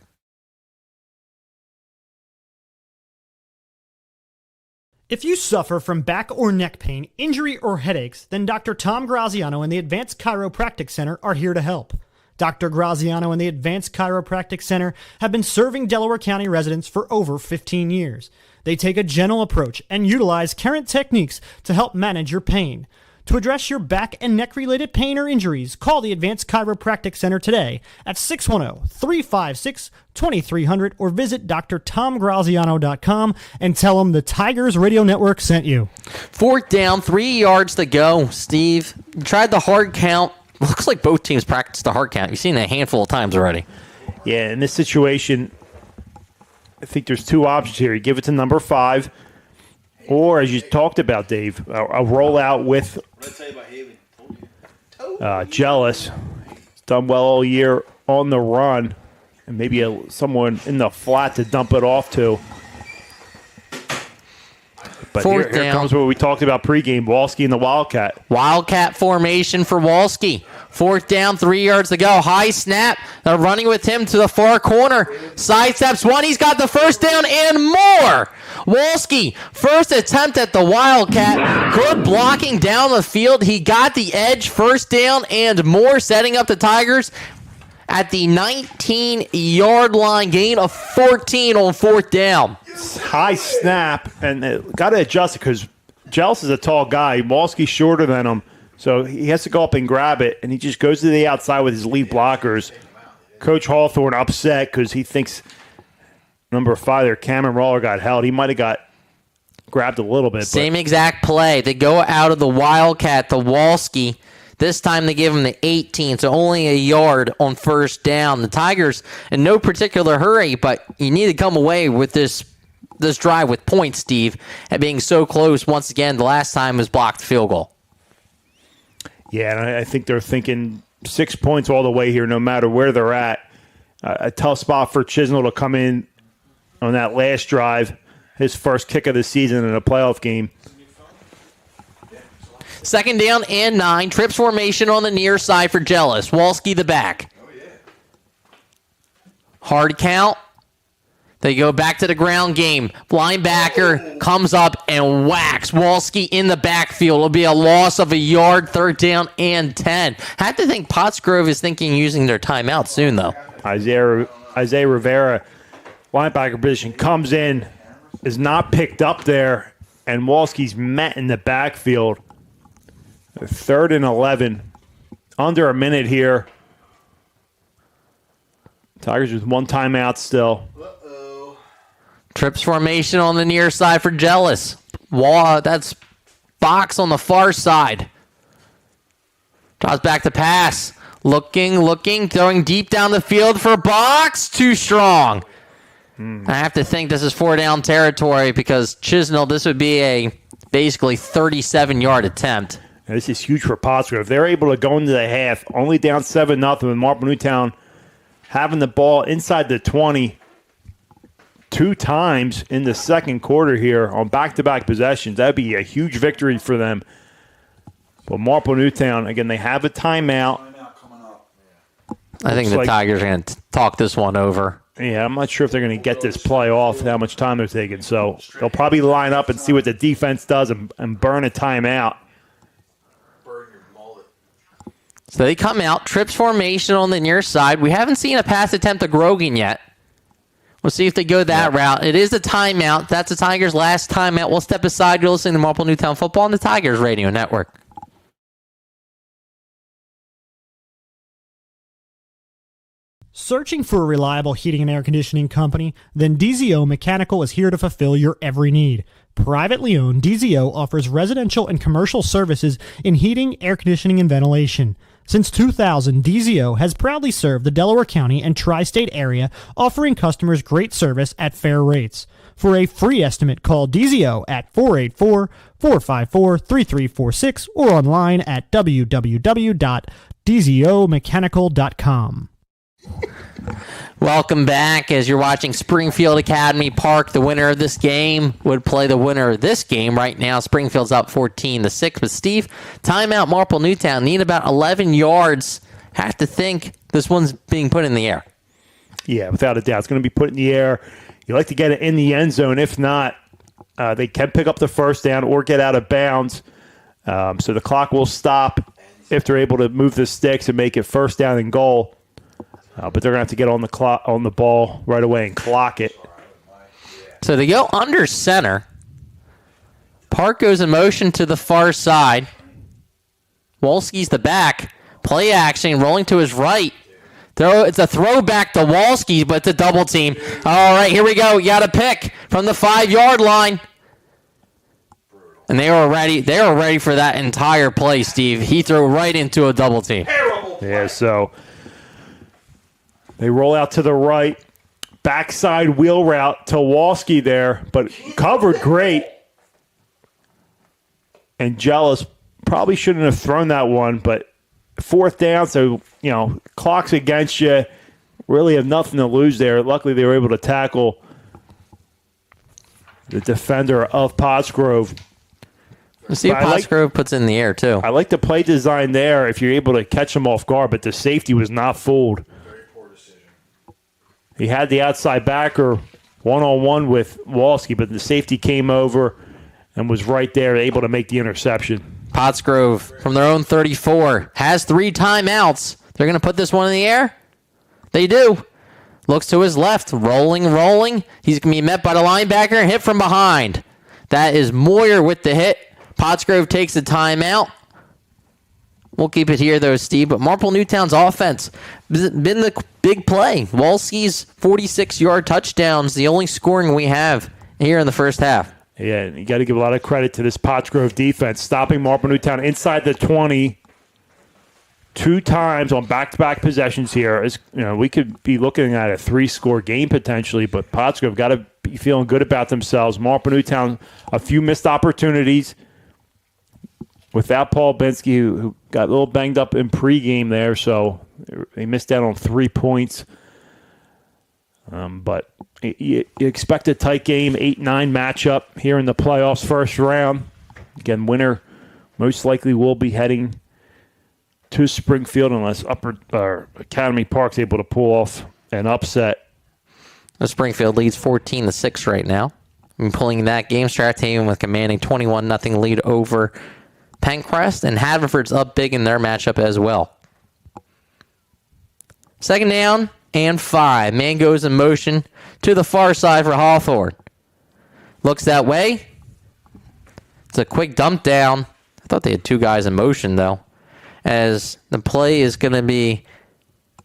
If you suffer from back or neck pain, injury, or headaches, then Dr. Tom Graziano and the Advanced Chiropractic Center are here to help. Dr. Graziano and the Advanced Chiropractic Center have been serving Delaware County residents for over 15 years. They take a gentle approach and utilize current techniques to help manage your pain. To address your back and neck related pain or injuries, call the Advanced Chiropractic Center today at 610-356-2300 or visit drtomgraziano.com and tell them the Tigers Radio Network sent you. 4th down, 3 yards to go. Steve, you tried the hard count. Looks like both teams practiced the hard count. You've seen it a handful of times already. Yeah, in this situation, I think there's two options here. You give it to number 5, or as you talked about, Dave, a rollout with Jealous. He's done well all year on the run, and maybe someone in the flat to dump it off to. But here comes what we talked about pregame, Walski and the Wildcat. Wildcat formation for Walski. 4th down, 3 yards to go. High snap. They're running with him to the far corner. Sidesteps one. He's got the first down and more. Walski, first attempt at the Wildcat. Good blocking down the field. He got the edge, first down and more, setting up the Tigers at the 19-yard line, gain of 14 on 4th down. High snap, and got to adjust it because Jealous is a tall guy. Walski's shorter than him, so he has to go up and grab it, and he just goes to the outside with his lead blockers. Coach Hawthorne upset because he thinks number 5 there, Cameron Roller, got held. He might have got grabbed a little bit. Same exact play. They go out of the Wildcat to Walski. This time they give him the 18, so only a yard on first down. The Tigers in no particular hurry, but you need to come away with this drive with points, Steve, at being so close. Once again, the last time was blocked field goal. Yeah, and I think they're thinking 6 points all the way here, no matter where they're at. A tough spot for Chisnell to come in on that last drive, his first kick of the season in a playoff game. 2nd down and 9. Trips formation on the near side for Jealous. Walski the back. Hard count. They go back to the ground game. Linebacker comes up and whacks Walski in the backfield. It'll be a loss of a yard, 3rd down and 10. Have to think Pottsgrove is thinking using their timeout soon, though. Isaiah Rivera, linebacker position, comes in, is not picked up there, and Walski's met in the backfield. 3rd and 11. Under a minute here. Tigers with 1 timeout still. Trips formation on the near side for Jealous. That's Box on the far side. Draws back to pass. Looking, throwing deep down the field for Box. Too strong. I have to think this is 4 down territory because Chisnell, this would be a basically 37-yard attempt. Now, this is huge for Pottsgrove. If they're able to go into the half, only down 7-0 with Marple Newtown having the ball inside the 20 2 times in the second quarter here on back-to-back possessions. That would be a huge victory for them. But Marple Newtown, again, they have a timeout. I think the Tigers are going to talk this one over. Yeah, I'm not sure if they're going to get this play off, how much time they're taking. So they'll probably line up and see what the defense does and burn a timeout. So they come out, trips formation on the near side. We haven't seen a pass attempt to Grogan yet. We'll see if they go that route. It is a timeout. That's the Tigers' last timeout. We'll step aside. You're listening to Marple Newtown Football on the Tigers Radio Network. Searching for a reliable heating and air conditioning company? Then DZO Mechanical is here to fulfill your every need. Privately owned, DZO offers residential and commercial services in heating, air conditioning, and ventilation. Since 2000, DZO has proudly served the Delaware County and tri-state area, offering customers great service at fair rates. For a free estimate, call DZO at 484-454-3346 or online at www.dzomechanical.com. Welcome back as you're watching Springfield Academy Park. The winner of this game would play the winner of this game. Right now, Springfield's up 14-6. But Steve, timeout Marple Newtown. Need about 11 yards. Have to think this one's being put in the air. Yeah, without a doubt. It's going to be put in the air. You like to get it in the end zone. If not, they can pick up the first down or get out of bounds. So the clock will stop if they're able to move the sticks and make it first down and goal. But they're going to have to get on the ball right away and clock it. So they go under center. Park goes in motion to the far side. Walski's the back. Play action, rolling to his right. It's a throwback to Walski, but it's a double team. All right, here we go. You got a pick from the 5-yard line. And they were ready. They were ready for that entire play, Steve. He threw right into a double team. Yeah, so they roll out to the right. backside wheel route to Walski there, but covered great. And Jealous probably shouldn't have thrown that one, but fourth down, so, clock's against you. Really have nothing to lose there. Luckily, they were able to tackle the defender of Pottsgrove. See, Pottsgrove puts it in the air, too. I like the play design there if you're able to catch them off guard, but the safety was not fooled. Very poor decision. He had the outside backer one-on-one with Walski, but the safety came over and was right there, able to make the interception. Pottsgrove, from their own 34, has 3 timeouts. They're going to put this one in the air? They do. Looks to his left, rolling. He's going to be met by the linebacker, hit from behind. That is Moyer with the hit. Pottsgrove takes the timeout. We'll keep it here, though, Steve. But Marple Newtown's offense been the big play. Walski's 46-yard touchdowns, the only scoring we have here in the first half. Yeah, you got to give a lot of credit to this Pottsgrove defense, stopping Marple Newtown inside the 20 2 times on back-to-back possessions here. We could be looking at a 3-score game potentially, but Pottsgrove got to be feeling good about themselves. Marple Newtown, a few missed opportunities without Paul Binsky, who got a little banged up in pregame there, so they missed out on 3 points. But you expect a tight game, 8-9 matchup here in the playoffs first round. Again, winner most likely will be heading to Springfield unless Academy Park's able to pull off an upset. The Springfield leads 14-6 right now. Pulling that game, Strathaven with commanding 21-0 lead over Pencrest, and Haverford's up big in their matchup as well. Second down and 5. Man goes in motion to the far side for Hawthorne. Looks that way. It's a quick dump down. I thought they had 2 guys in motion, though, as the play is going to be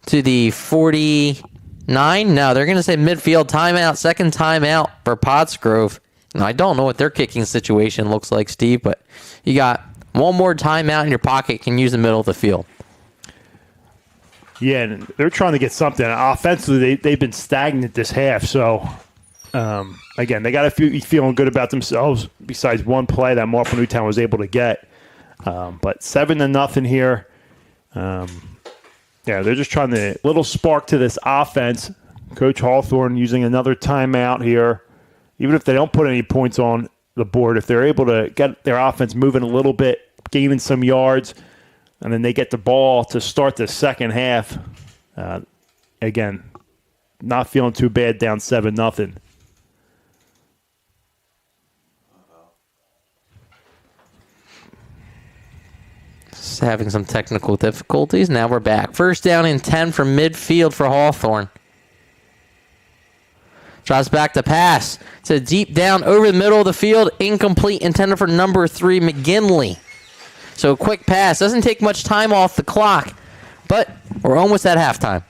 to the 49. No, they're going to say midfield timeout, second timeout for Pottsgrove. Now, I don't know what their kicking situation looks like, Steve, but you got one more timeout in your pocket, can use the middle of the field. Yeah, and they're trying to get something. Offensively, they've been stagnant this half, so again, they got to be feeling good about themselves besides one play that Marple Newtown was able to get. But 7-0 here. They're just trying to little spark to this offense. Coach Hawthorne using another timeout here. Even if they don't put any points on the board, if they're able to get their offense moving a little bit, gaining some yards, and then they get the ball to start the second half. Again, not feeling too bad, down 7-0. Having some technical difficulties. Now we're back. First down and 10 from midfield for Hawthorne. Drops back to pass. It's a deep down over the middle of the field. Incomplete, intended for number 3, McGinley. So a quick pass. Doesn't take much time off the clock, but we're almost at halftime.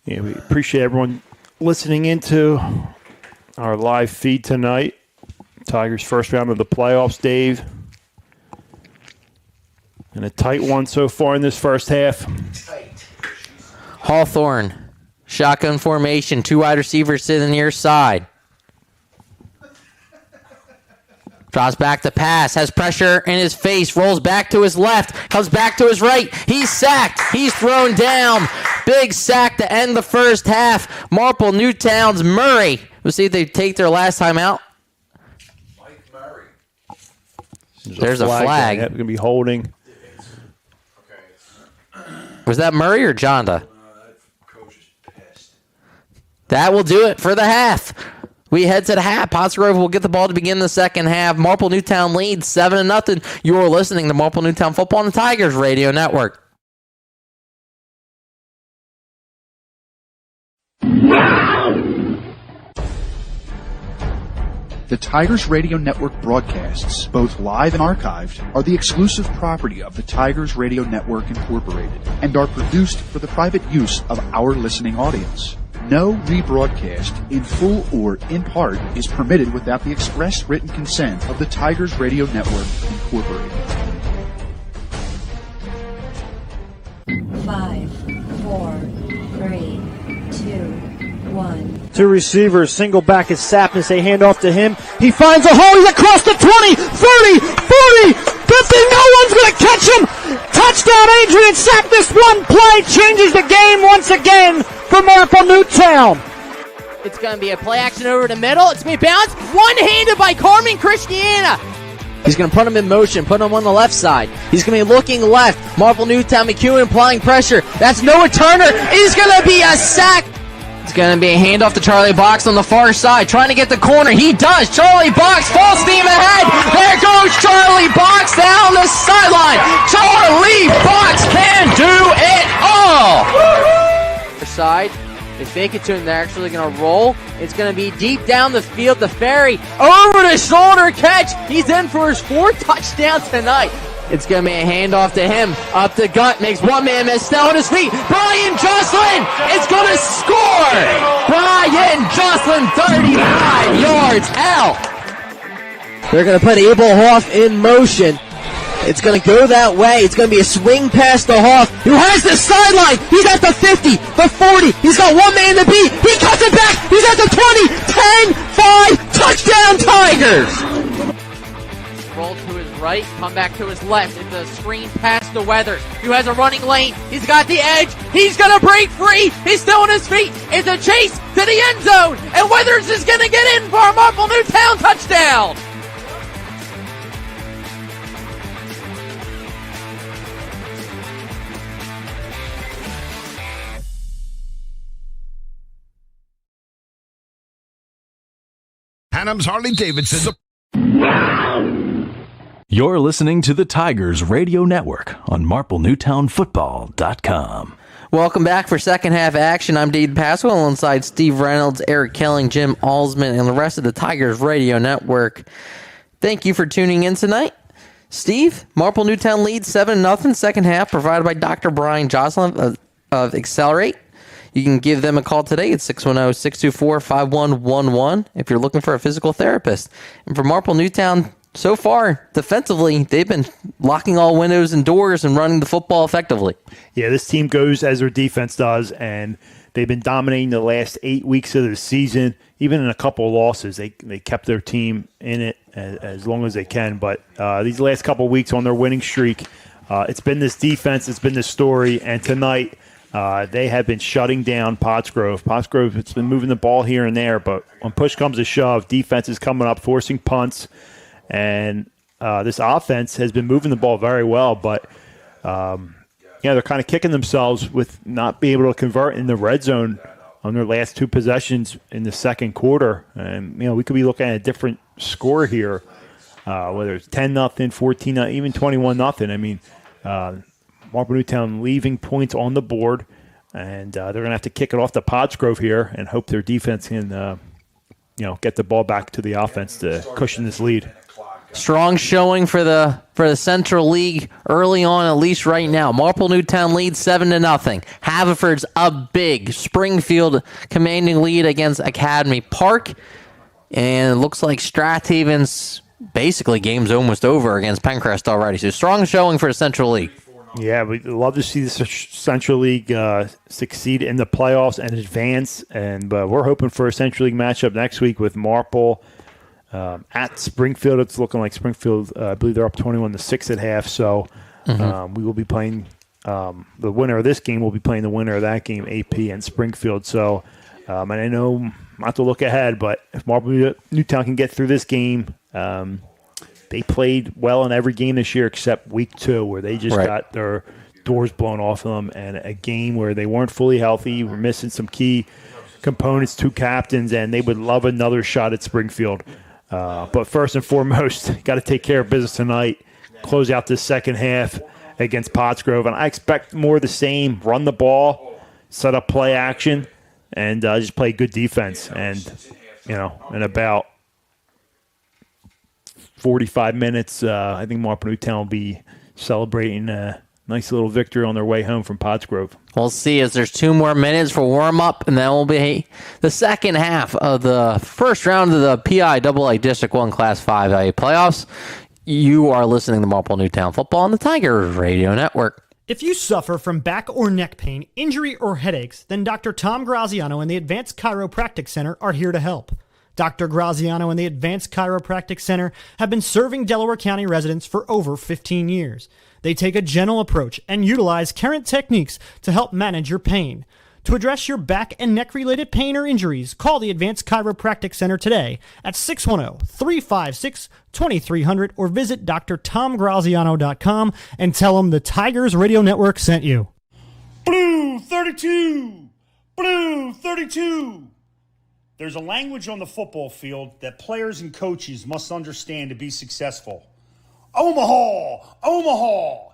Yeah, we appreciate everyone listening into our live feed tonight. Tigers' first round of the playoffs, Dave. And a tight one so far in this first half. Hawthorne, shotgun formation, 2 wide receivers to the near side. Draws back the pass, has pressure in his face, rolls back to his left, comes back to his right. He's sacked. He's thrown down. Big sack to end the first half. Marple Newtown's Murray. We'll see if they take their last time out. There's a flag. Yep, going to be holding. Was that Murray or Jonda? That will do it for the half. We head to the half. Pottsgrove will get the ball to begin the second half. Marple Newtown leads 7-0. You are listening to Marple Newtown Football on the Tigers Radio Network. The Tigers Radio Network broadcasts, both live and archived, are the exclusive property of the Tigers Radio Network Incorporated and are produced for the private use of our listening audience. No rebroadcast, in full or in part, is permitted without the express written consent of the Tigers Radio Network Incorporated. 5, 4, 3, 2, 1. Two receivers, single back is Sapness. They hand off to him. He finds a hole. He's across the 20, 30, 40, 50. No one's going to catch him. Touchdown, Adrian Sapness. One play changes the game once again for Marple Newtown. It's going to be a play action over the middle. It's going to be bounced. One-handed by Carmen Christiana. He's going to put him in motion, put him on the left side. He's going to be looking left. Marple Newtown, McEwen applying pressure. That's Noah Turner. It's going to be a sack. It's going to be a handoff to Charlie Box on the far side, trying to get the corner. He does. Charlie Box, full steam ahead. There goes Charlie Box down the sideline. Charlie Box can do it all. Side. They fake it to him. They're actually going to roll. It's going to be deep down the field. The Ferry over the shoulder catch. He's in for his 4th touchdown tonight. It's going to be a handoff to him. Up the gut. Makes one man miss. Still on his feet. Brian Jocelyn is going to score. Brian Jocelyn, 35 yards out. They're going to put Abel Hoff in motion. It's going to go that way. It's going to be a swing pass to Hoff, who has the sideline. He's at the 50, the 40. He's got one man to beat. He cuts it back. He's at the 20, 10, 5. Touchdown, Tigers. Roll to his right, come back to his left. It's a screen pass to Weathers, who has a running lane. He's got the edge. He's going to break free. He's still on his feet. It's a chase to the end zone, and Weathers is going to get in for a Marple Newtown touchdown. Adams Harley-Davidson. You're listening to the Tigers Radio Network on MarpleNewtownFootball.com. Welcome back for second half action. I'm Dave Pasquale alongside Steve Reynolds, Eric Kelling, Jim Alsman, and the rest of the Tigers Radio Network. Thank you for tuning in tonight. Steve, Marple Newtown leads 7-0 second half, provided by Dr. Brian Jocelyn of Accelerate. You can give them a call today at 610-624-5111 if you're looking for a physical therapist. And for Marple Newtown, so far, defensively, they've been locking all windows and doors and running the football effectively. Yeah, this team goes as their defense does, and they've been dominating the last 8 weeks of the season. Even in a couple of losses, they kept their team in it as long as they can. But these last couple of weeks on their winning streak, it's been this defense, it's been this story, and tonight they have been shutting down Pottsgrove. Pottsgrove, it's been moving the ball here and there, but when push comes to shove, defense is coming up, forcing punts, and this offense has been moving the ball very well, but they're kind of kicking themselves with not being able to convert in the red zone on their last 2 possessions in the second quarter. And, we could be looking at a different score here, whether it's 10-0, 14-0, even 21-0. I mean, Marple Newtown leaving points on the board, and they're going to have to kick it off to Pottsgrove here and hope their defense can, get the ball back to the offense to cushion this lead. Strong showing for the Central League early on, at least right now. Marple Newtown leads 7-0. Haverford's up big. Springfield commanding lead against Academy Park, and it looks like Strathaven's basically game's almost over against Pencrest already. So strong showing for the Central League. Yeah, we'd love to see the Central League succeed in the playoffs and advance, and we're hoping for a Central League matchup next week with Marple at Springfield. It's looking like Springfield, I believe they're up 21-6 at half, so we will be playing the winner of this game. Will be playing the winner of that game, AP and Springfield. So, and I know not to look ahead, but if Marple Newtown can get through this game, they played well in every game this year except week 2, where they just got their doors blown off of them, and a game where they weren't fully healthy, were missing some key components, 2 captains, and they would love another shot at Springfield. But first and foremost, got to take care of business tonight, close out this second half against Pottsgrove, and I expect more of the same, run the ball, set up play action, and just play good defense. And, in about 45 minutes, I think Marple Newtown will be celebrating a nice little victory on their way home from Pottsgrove. We'll see as there's 2 more minutes for warm-up, and then will be the second half of the first round of the PIAA District One Class 5A playoffs. You are listening to Marple Newtown Football on the Tigers Radio Network. If you suffer from back or neck pain, injury, or headaches, then Dr. Tom Graziano and the Advanced Chiropractic Center are here to help. Dr. Graziano and the Advanced Chiropractic Center have been serving Delaware County residents for over 15 years. They take a gentle approach and utilize current techniques to help manage your pain. To address your back and neck-related pain or injuries, call the Advanced Chiropractic Center today at 610-356-2300 or visit drtomgraziano.com and tell them the Tigers Radio Network sent you. Blue 32! Blue 32! There's a language on the football field that players and coaches must understand to be successful. Omaha! Omaha!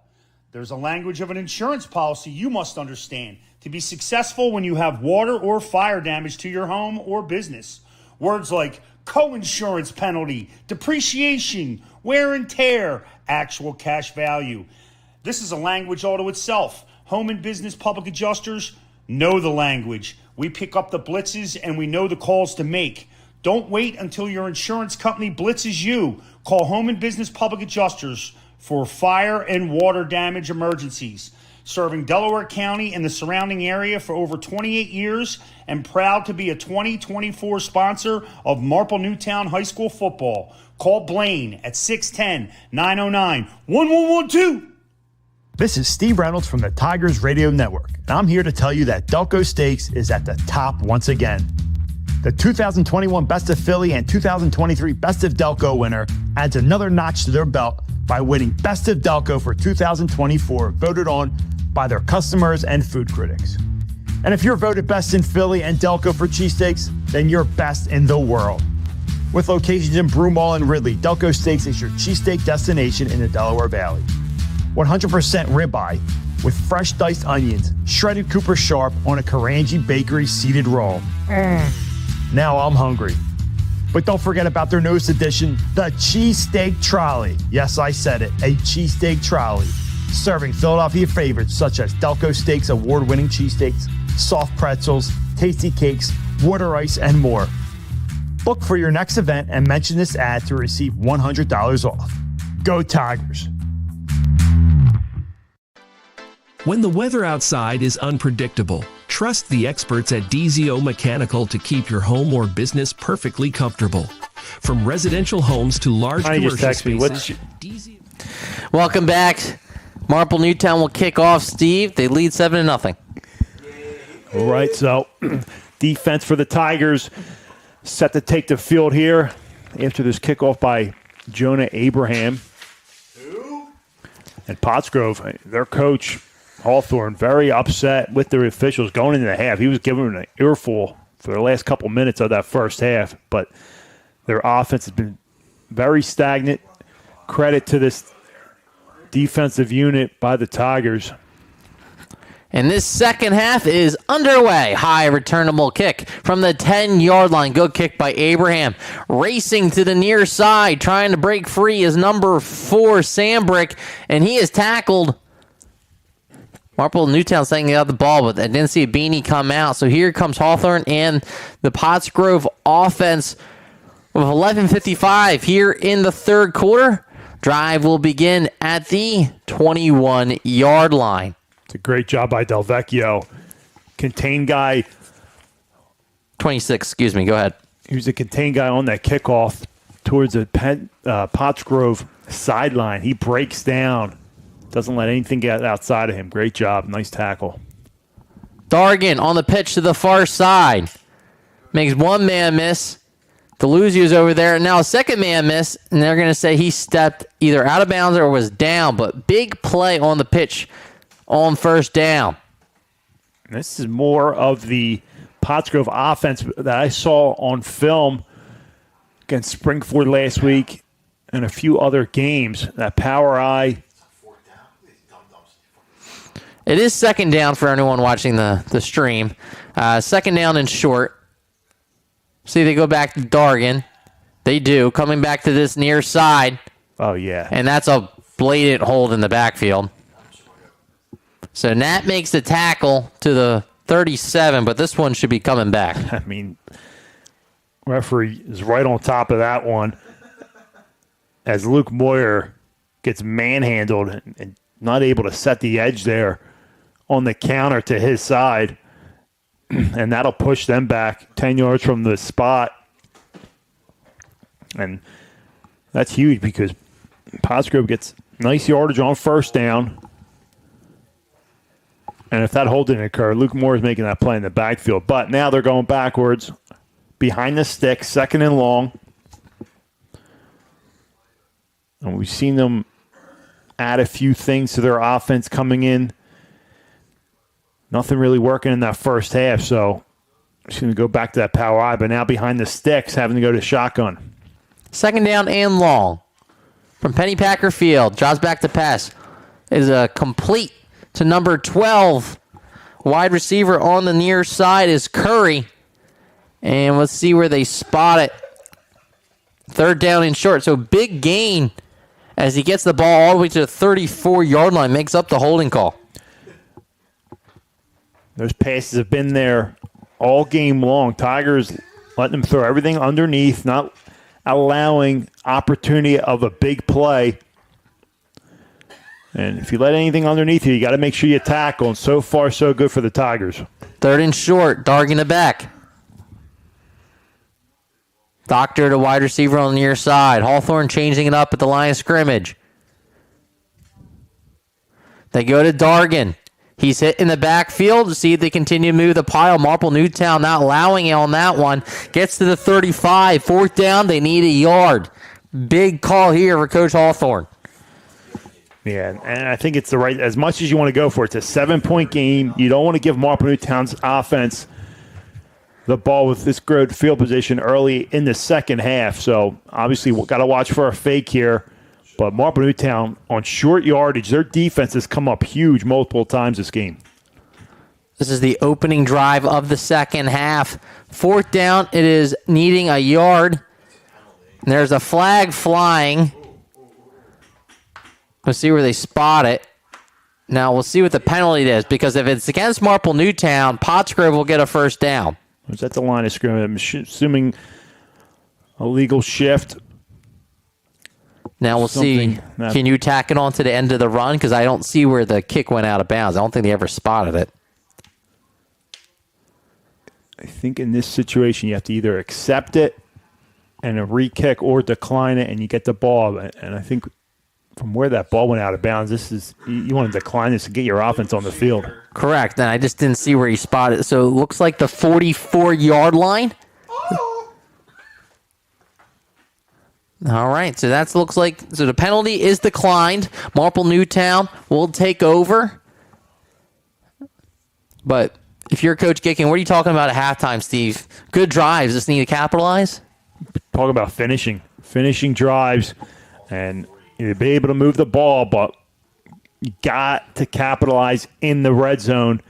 There's a language of an insurance policy you must understand to be successful when you have water or fire damage to your home or business. Words like co-insurance penalty, depreciation, wear and tear, actual cash value. This is a language all to itself. Home and business public adjusters know the language. We pick up the blitzes and we know the calls to make. Don't wait until your insurance company blitzes you. Call Home and Business Public Adjusters for fire and water damage emergencies. Serving Delaware County and the surrounding area for over 28 years and proud to be a 2024 sponsor of Marple Newtown High School football. Call Blaine at 610-909-1112. This is Steve Reynolds from the Tigers Radio Network, and I'm here to tell you that Delco Steaks is at the top once again. The 2021 Best of Philly and 2023 Best of Delco winner adds another notch to their belt by winning Best of Delco for 2024, voted on by their customers and food critics. And if you're voted best in Philly and Delco for cheesesteaks, then you're best in the world. With locations in Broomall and Ridley, Delco Steaks is your cheesesteak destination in the Delaware Valley. 100% ribeye with fresh diced onions, shredded Cooper Sharp on a Karanji Bakery seeded roll. Now I'm hungry. But don't forget about their newest addition, the Cheesesteak Trolley. Yes, I said it, a cheesesteak trolley. Serving Philadelphia favorites such as Delco Steaks award-winning cheesesteaks, soft pretzels, tasty cakes, water ice, and more. Book for your next event and mention this ad to receive $100 off. Go Tigers! When the weather outside is unpredictable, trust the experts at DZO Mechanical to keep your home or business perfectly comfortable. From residential homes to large commercial spaces, Welcome back. Marple Newtown will kick off, Steve. They lead 7-0. All right, so defense for the Tigers set to take the field here after this kickoff by Jonah Abraham. And Pottsgrove, their coach, Hawthorne, very upset with the officials going into the half. He was giving them an earful for the last couple minutes of that first half, but their offense has been very stagnant. Credit to this defensive unit by the Tigers. And this second half is underway. High returnable kick from the 10-yard line. Good kick by Abraham. Racing to the near side, trying to break free is number 4, Sambrick, and he is tackled. Marple Newtown saying they got the ball, but I didn't see a beanie come out. So here comes Hawthorne and the Pottsgrove offense with 11:55 here in the third quarter. Drive will begin at the 21-yard line. It's a great job by Del Vecchio. Contain guy. 26, excuse me. Go ahead. He was a contain guy on that kickoff towards the Pottsgrove sideline. He breaks down. Doesn't let anything get outside of him. Great job. Nice tackle. Dargan on the pitch to the far side. Makes one man miss. Deluzio's over there. And now a second man miss. And they're going to say he stepped either out of bounds or was down. But big play on the pitch on first down. This is more of the Pottsgrove offense that I saw on film against Springford last week and a few other games. That power eye. It is second down for anyone watching the stream. Second down and short. See, they go back to Dargan. They do. Coming back to this near side. Oh, yeah. And that's a blatant hold in the backfield. So Nat makes the tackle to the 37, but this one should be coming back. I mean, referee is right on top of that one as Luke Moyer gets manhandled and not able to set the edge there on the counter to his side. And that'll push them back 10 yards from the spot. And that's huge because Pottsgrove gets nice yardage on first down. And if that hold didn't occur, Luke Moore is making that play in the backfield. But now they're going backwards behind the stick, 2nd and long. And we've seen them add a few things to their offense coming in. Nothing really working in that first half, so just going to go back to that power eye, but now behind the sticks, having to go to shotgun. 2nd down and long from Pennypacker Field. Drops back to pass. Is a complete to number 12. Wide receiver on the near side is Curry. And let's see where they spot it. 3rd down and short. So big gain as he gets the ball all the way to the 34-yard line. Makes up the holding call. Those passes have been there all game long. Tigers letting them throw everything underneath, not allowing opportunity of a big play. And if you let anything underneath you got to make sure you tackle. And so far, so good for the Tigers. 3rd and short. Dargan it back. Doctor to wide receiver on the near side. Hawthorne changing it up at the line of scrimmage. They go to Dargan. He's hit in the backfield to see if they continue to move the pile. Marple Newtown not allowing it on that one. Gets to the 35. 4th down. They need a yard. Big call here for Coach Hawthorne. Yeah, and I think it's the right, as much as you want to go for it. It's a 7-point game. You don't want to give Marple Newtown's offense the ball with this good field position early in the second half. So obviously we've got to watch for a fake here. But Marple Newtown on short yardage, their defense has come up huge multiple times this game. This is the opening drive of the second half. 4th down, it is needing a yard. And there's a flag flying. Let's see where they spot it. Now we'll see what the penalty is, because if it's against Marple Newtown, Pottsgrove will get a 1st down. Is that the line of scrimmage? I'm assuming a legal shift. Now we'll see. Can you tack it on to the end of the run? Because I don't see where the kick went out of bounds. I don't think they ever spotted it. I think in this situation you have to either accept it and a re-kick or decline it, and you get the ball. And I think from where that ball went out of bounds, you want to decline this to get your offense on the field. Correct. And I just didn't see where he spotted it. So it looks like the 44-yard line. All right, so that looks like, so the penalty is declined. Marple Newtown will take over. But if you're Coach Gicking, what are you talking about at halftime, Steve? Good drives, just need to capitalize? Talk about finishing drives, and you'll be able to move the ball, but you got to capitalize in the red zone.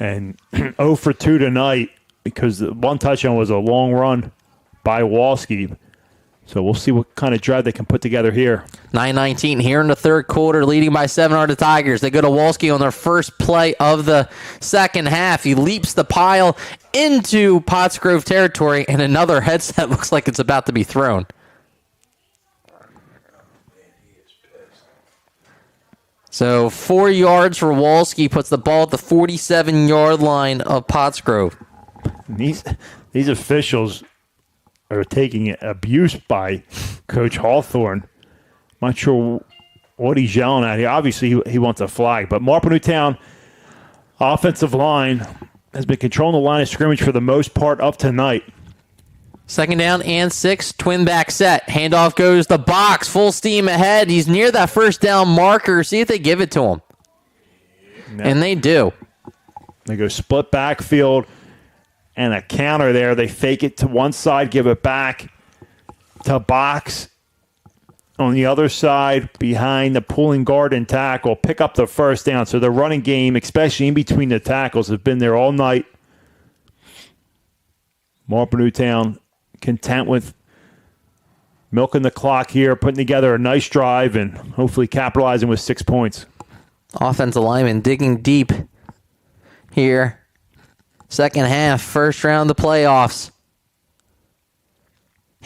And 0 for 2 tonight, because the one touchdown was a long run by Walski. So we'll see what kind of drive they can put together here. 9:19 here in the 3rd quarter, leading by 7 are the Tigers. They go to Walski on their first play of the second half. He leaps the pile into Pottsgrove territory, and another headset looks like it's about to be thrown. So 4 yards for Walski, puts the ball at the 47-yard line of Pottsgrove. These officials are taking abuse by Coach Hawthorne. I'm not sure what he's yelling at here. Obviously, he wants a flag. But Marple Newtown offensive line has been controlling the line of scrimmage for the most part of tonight. 2nd down and 6, twin back set. Handoff goes the box, full steam ahead. He's near that 1st down marker. See if they give it to him. No. And they do. They go split backfield and a counter there. They fake it to one side, give it back to box on the other side behind the pulling guard and tackle. Pick up the 1st down. So the running game, especially in between the tackles, has been there all night. Marple Newtown content with milking the clock here, putting together a nice drive, and hopefully capitalizing with 6 points. Offensive lineman digging deep here. Second half, first round of the playoffs.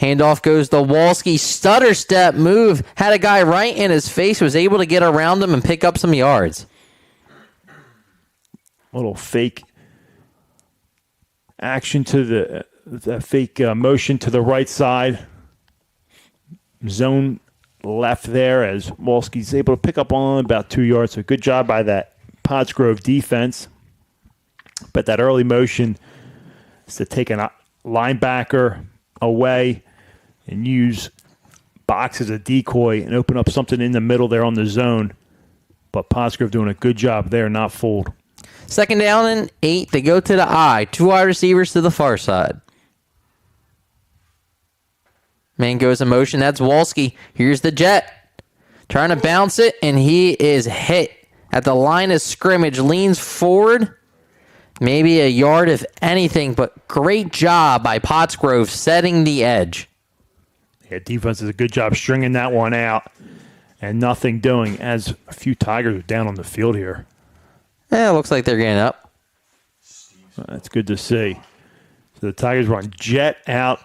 Handoff goes to Walski. Stutter step move. Had a guy right in his face. Was able to get around him and pick up some yards. Little fake action to the fake motion to the right side. Zone left there as Walski's able to pick up on about 2 yards. So good job by that Pottsgrove defense. But that early motion is to take a linebacker away and use box as a decoy and open up something in the middle there on the zone. But Pottsgrove doing a good job there, not fooled. 2nd down and 8. They go to the I. 2 wide receivers to the far side. Man goes in motion. That's Walski. Here's the jet. Trying to bounce it, and he is hit at the line of scrimmage. Leans forward. Maybe a yard, if anything, but great job by Pottsgrove setting the edge. Yeah, defense does a good job stringing that one out and nothing doing as a few Tigers are down on the field here. Yeah, it looks like they're getting up. That's good to see. So the Tigers run jet out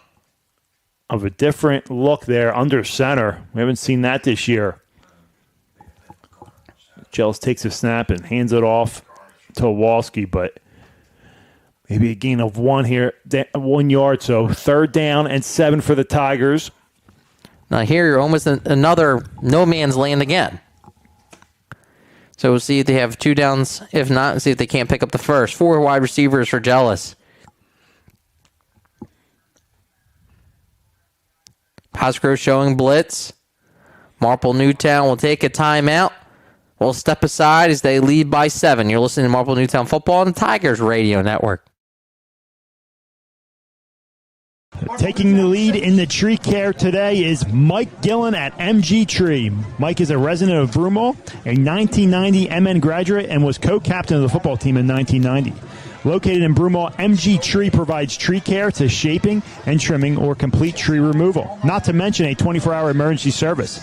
of a different look there under center. We haven't seen that this year. Jealous takes a snap and hands it off to Walski, but maybe a gain of 1 here, 1 yard. So 3rd down and 7 for the Tigers. Now here you're almost another no man's land again. So we'll see if they have 2 downs. If not, and see if they can't pick up the first. 4 wide receivers for Jealous. Pottsgrove showing blitz. Marple Newtown will take a timeout. We'll step aside as they lead by 7. You're listening to Marple Newtown Football on the Tigers Radio Network. Taking the lead in the tree care today is Mike Gillen at MG Tree. Mike is a resident of Broomall, a 1990 MN graduate, and was co-captain of the football team in 1990. Located in Broomall, MG Tree provides tree care to shaping and trimming or complete tree removal, not to mention a 24-hour emergency service.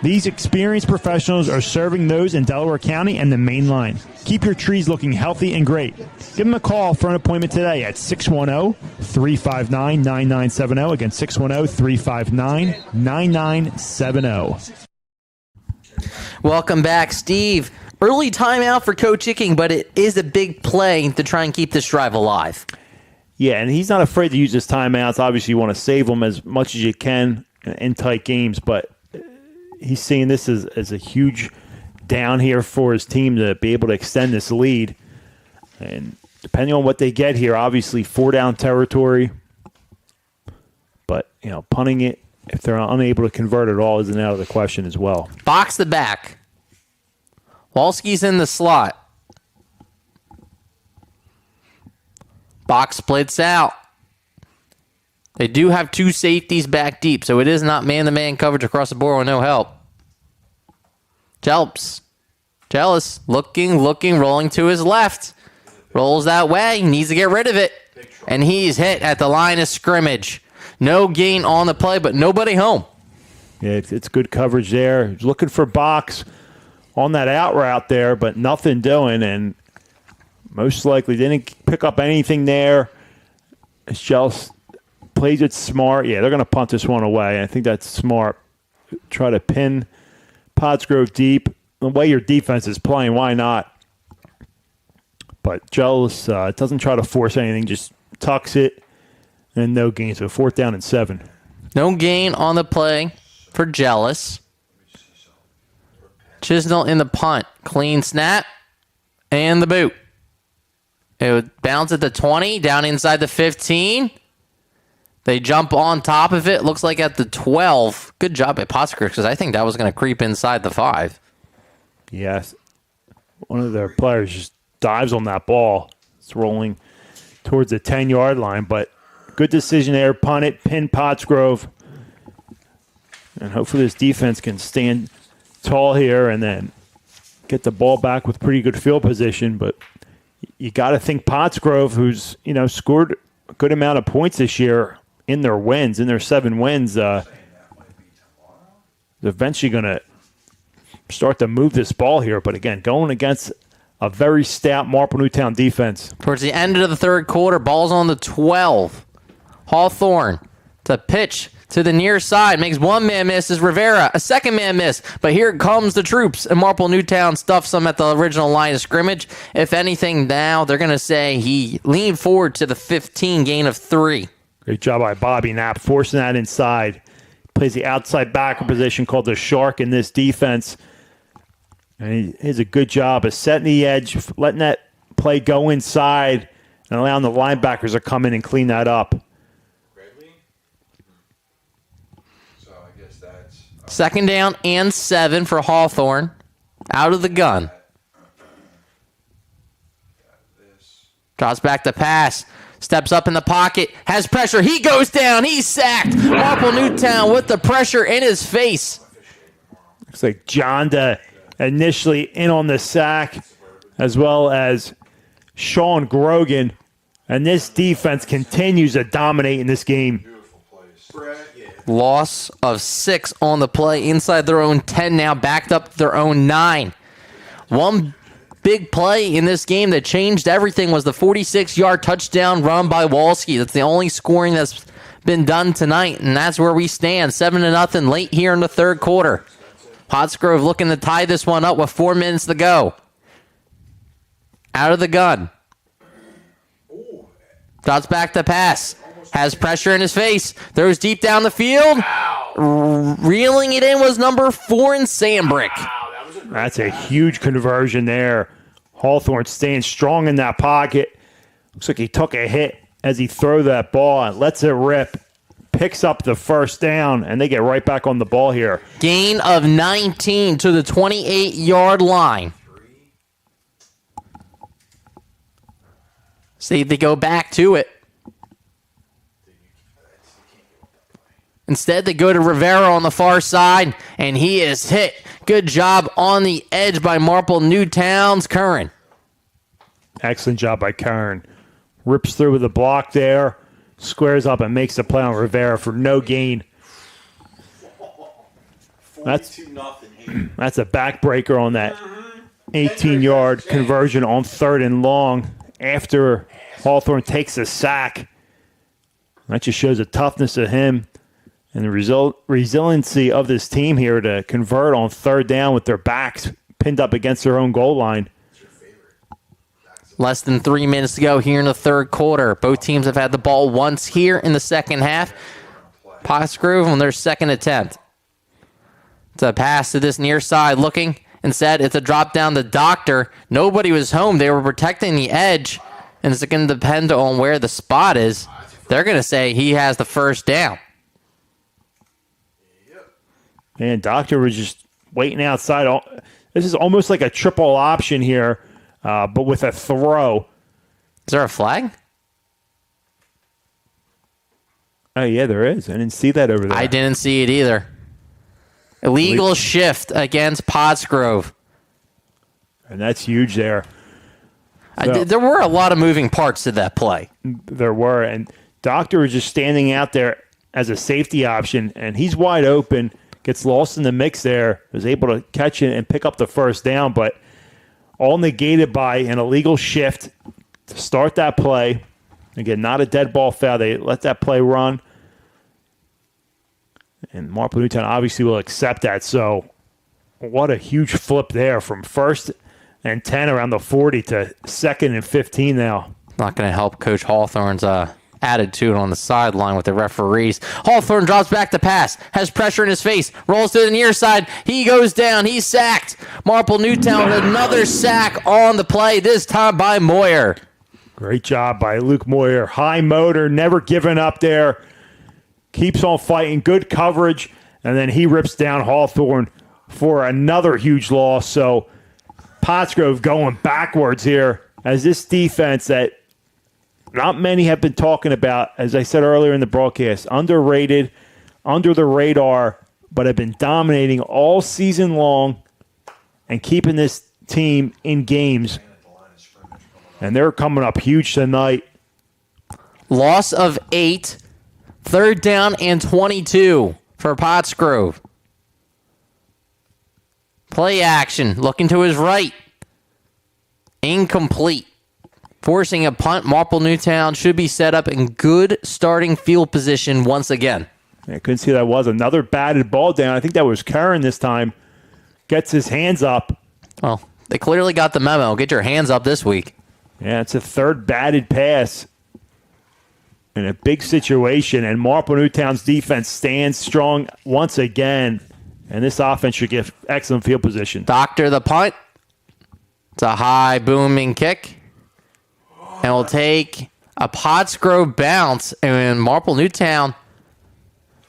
These experienced professionals are serving those in Delaware County and the main line. Keep your trees looking healthy and great. Give them a call for an appointment today at 610-359-9970. Again, 610-359-9970. Welcome back, Steve. Early timeout for Coach Hicking, but it is a big play to try and keep this drive alive. Yeah, and he's not afraid to use his timeouts. Obviously, you want to save them as much as you can in tight games, but he's seeing this as a huge down here for his team to be able to extend this lead. And depending on what they get here, obviously 4-down territory. But, punting it, if they're unable to convert at all, isn't out of the question as well. Box the back. Walski's in the slot. Box splits out. They do have 2 safeties back deep, so it is not man-to-man coverage across the board with no help. Jealous, looking, rolling to his left. Rolls that way, needs to get rid of it. And he's hit at the line of scrimmage. No gain on the play, but nobody home. Yeah, it's good coverage there. He's looking for box on that out route there, but nothing doing, and most likely didn't pick up anything there. It's Jealous plays it smart. Yeah, they're going to punt this one away. I think that's smart. Try to pin Pottsgrove deep. The way your defense is playing, why not? But Jealous doesn't try to force anything, just tucks it, and no gain. So 4th down and 7. No gain on the play for Jealous. Chisnell in the punt. Clean snap and the boot. It would bounce at the 20, down inside the 15. They jump on top of it. Looks like at the 12. Good job by Pottsgrove, because I think that was going to creep inside the 5. Yes. One of their players just dives on that ball. It's rolling towards the 10-yard line, but good decision there. Punt it, pin Pottsgrove. And hopefully this defense can stand tall here and then get the ball back with pretty good field position. But you got to think Pottsgrove, who's scored a good amount of points this year in their wins, in their 7 wins, is eventually going to start to move this ball here. But again, going against a very stout Marple Newtown defense. Towards the end of the 3rd quarter, ball's on the 12. Hawthorne to pitch to the near side. Makes one man miss is Rivera. A second man miss. But here comes the troops. And Marple Newtown stuffs them at the original line of scrimmage. If anything, now they're going to say he leaned forward to the 15, gain of 3. Great job by Bobby Knapp, forcing that inside. Plays the outside backer position called the Shark in this defense. And he has a good job of setting the edge, letting that play go inside, and allowing the linebackers to come in and clean that up. Second down and 7 for Hawthorne. Out of the gun. Drops back to pass. Steps up in the pocket. Has pressure. He goes down. He's sacked. Marple Newtown with the pressure in his face. Looks like Jonda initially in on the sack, as well as Sean Grogan. And this defense continues to dominate in this game. Loss of 6 on the play inside their own 10 now, backed up their own 9. One big play in this game that changed everything was the 46-yard touchdown run by Walski. That's the only scoring that's been done tonight, and that's where we stand, 7-0 late here in the third quarter. Pottsgrove looking to tie this one up with 4 minutes to go. Out of the gun. Drops back to pass. Has pressure in his face. Throws deep down the field. Reeling it in was number 4 in Sandbrick. That's a huge conversion there. Hawthorne staying strong in that pocket. Looks like he took a hit as he threw that ball and lets it rip. Picks up the first down, and they get right back on the ball here. Gain of 19 to the 28-yard line. See if they go back to it. Instead, they go to Rivera on the far side, and he is hit. Good job on the edge by Marple Newtown's Curran. Excellent job by Curran. Rips through with a block there, squares up, and makes the play on Rivera for no gain. That's a backbreaker on that 18-yard conversion on 3rd and long after Hawthorne takes a sack. That just shows the toughness of him and the resiliency of this team here to convert on 3rd down with their backs pinned up against their own goal line. Less than 3 minutes to go here in the third quarter. Both teams have had the ball once here in the second half. Pottsgrove on their second attempt. It's a pass to this near side looking. Instead, it's a drop down to Doctor. Nobody was home. They were protecting the edge, and it's going to depend on where the spot is. They're going to say he has the first down. And Doctor was just waiting outside. This is almost like a triple option here, but with a throw. Is there a flag? Oh, yeah, there is. I didn't see that over there. I didn't see it either. Illegal shift against Pottsgrove. And that's huge there. So, there were a lot of moving parts to that play. There were. And Doctor was just standing out there as a safety option, and he's wide open. Gets lost in the mix there, was able to catch it and pick up the first down, but all negated by an illegal shift to start that play. Again, not a dead ball foul. They let that play run. And Marple Newtown obviously will accept that. So what a huge flip there from 1st and 10 around the 40 to 2nd and 15 now. Not going to help Coach Hawthorne's attitude on the sideline with the referees. Hawthorne drops back to pass, has pressure in his face, rolls to the near side. He goes down. He's sacked. Marple Newtown with another sack on the play, this time by Moyer. Great job by Luke Moyer. High motor, never giving up there. Keeps on fighting, good coverage, and then he rips down Hawthorne for another huge loss. So Pottsgrove going backwards here as this defense that not many have been talking about, as I said earlier in the broadcast, underrated, under the radar, but have been dominating all season long and keeping this team in games. And they're coming up huge tonight. Loss of 8, 3rd down and 22 for Pottsgrove. Play action, looking to his right. Incomplete. Forcing a punt, Marple Newtown should be set up in good starting field position once again. I couldn't see that was. Another batted ball down. I think that was Curran this time. Gets his hands up. Well, they clearly got the memo. Get your hands up this week. Yeah, it's a third batted pass in a big situation, and Marple Newtown's defense stands strong once again, and this offense should get excellent field position. Doctor the punt. It's a high booming kick, and we'll take a Pottsgrove bounce, and Marple Newtown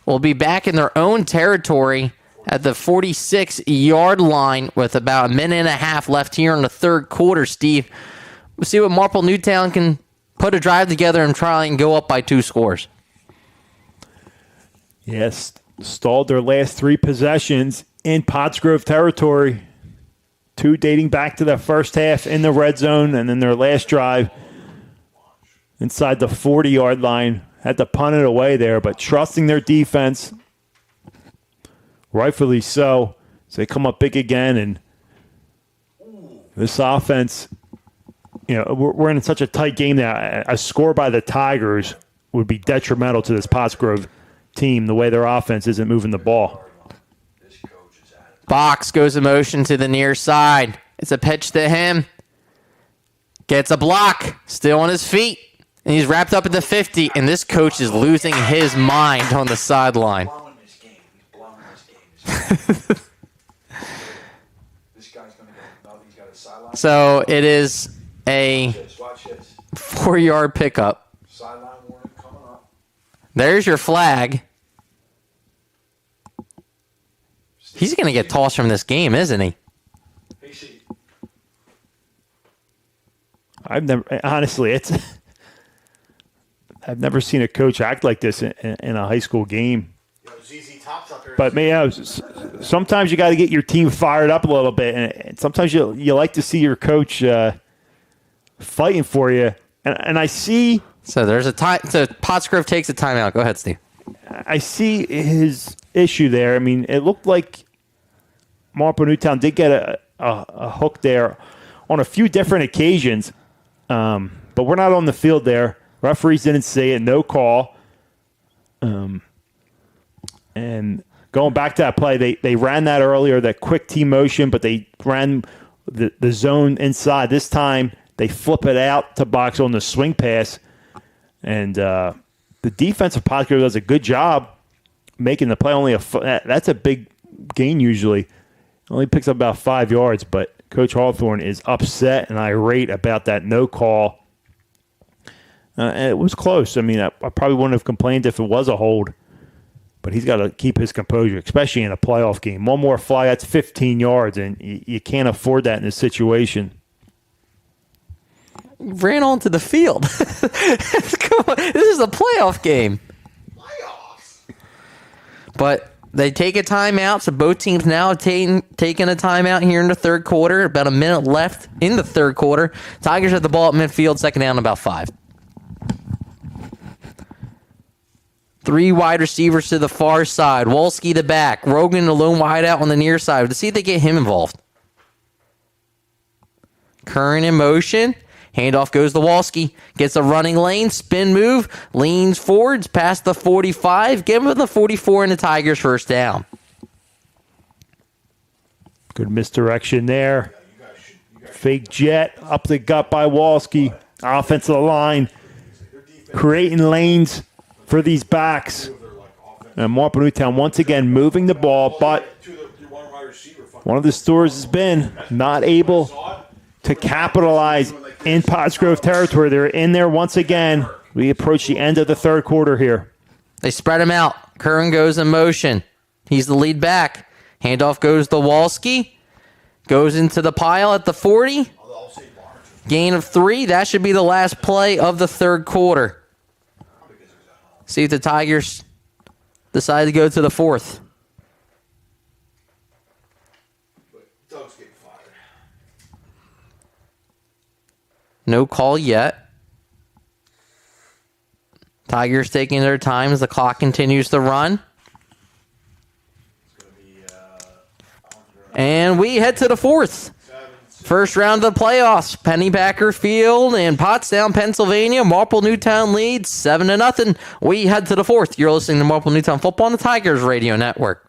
will be back in their own territory at the 46-yard line with about a minute and a half left here in the third quarter, Steve. We'll see what Marple Newtown can put a drive together and try and go up by 2 scores. Yes, stalled their last 3 possessions in Pottsgrove territory. 2 dating back to the first half in the red zone, and then their last drive inside the 40-yard line. Had to punt it away there, but trusting their defense, rightfully so. So they come up big again, and this offense, we're in such a tight game that a score by the Tigers would be detrimental to this Pottsgrove team, the way their offense isn't moving the ball. Box goes in motion to the near side. It's a pitch to him. Gets a block. Still on his feet. And he's wrapped up at the 50, and this coach is losing his mind on the sideline. So it is a 4-yard pickup. There's your flag. He's going to get tossed from this game, isn't he? I've never seen a coach act like this in a high school game. But sometimes you got to get your team fired up a little bit, and sometimes you like to see your coach fighting for you. And I see. So there's a time. So Pottsgrove takes a timeout. Go ahead, Steve. I see his issue there. I mean, it looked like Marple Newtown did get a hook there on a few different occasions, but we're not on the field there. Referees didn't say it, no call. And going back to that play, they ran that earlier, that quick T motion, but they ran the zone inside. This time they flip it out to box on the swing pass. And the defense of Pottsgrove does a good job making the play. That's a big gain usually. Only picks up about 5 yards, but Coach Hawthorne is upset and irate about that no call. And it was close. I mean, I probably wouldn't have complained if it was a hold, but he's got to keep his composure, especially in a playoff game. One more fly, that's 15 yards, and you can't afford that in this situation. Ran onto the field. Come on, this is a playoff game. But they take a timeout, so both teams now taking a timeout here in the third quarter. About a minute left in the third quarter. Tigers have the ball at midfield, second down, about 5. 3 wide receivers to the far side. Wolski the back. Rogan the lone wide out on the near side. Let's see if they get him involved. Curran in motion. Handoff goes to Wolski. Gets a running lane. Spin move. Leans forwards past the 45. Give him the 44 and the Tigers first down. Good misdirection there. Fake jet up the gut by Wolski. Offensive line. Creating lanes for these backs. And Marple Newtown once again moving the ball, but one of the stores has been not able to capitalize in Pottsgrove territory. They're in there once again. We approach the end of the third quarter here. They spread him out. Curran goes in motion. He's the lead back. Handoff goes to Wolski. Goes into the pile at the 40. Gain of 3. That should be the last play of the third quarter. See if the Tigers decide to go to the fourth. No call yet. Tigers taking their time as the clock continues to run. And we head to the fourth. First round of the playoffs, Pennypacker Field in Pottstown, Pennsylvania. Marple Newtown leads 7-0. We head to the fourth. You're listening to Marple Newtown Football on the Tigers Radio Network.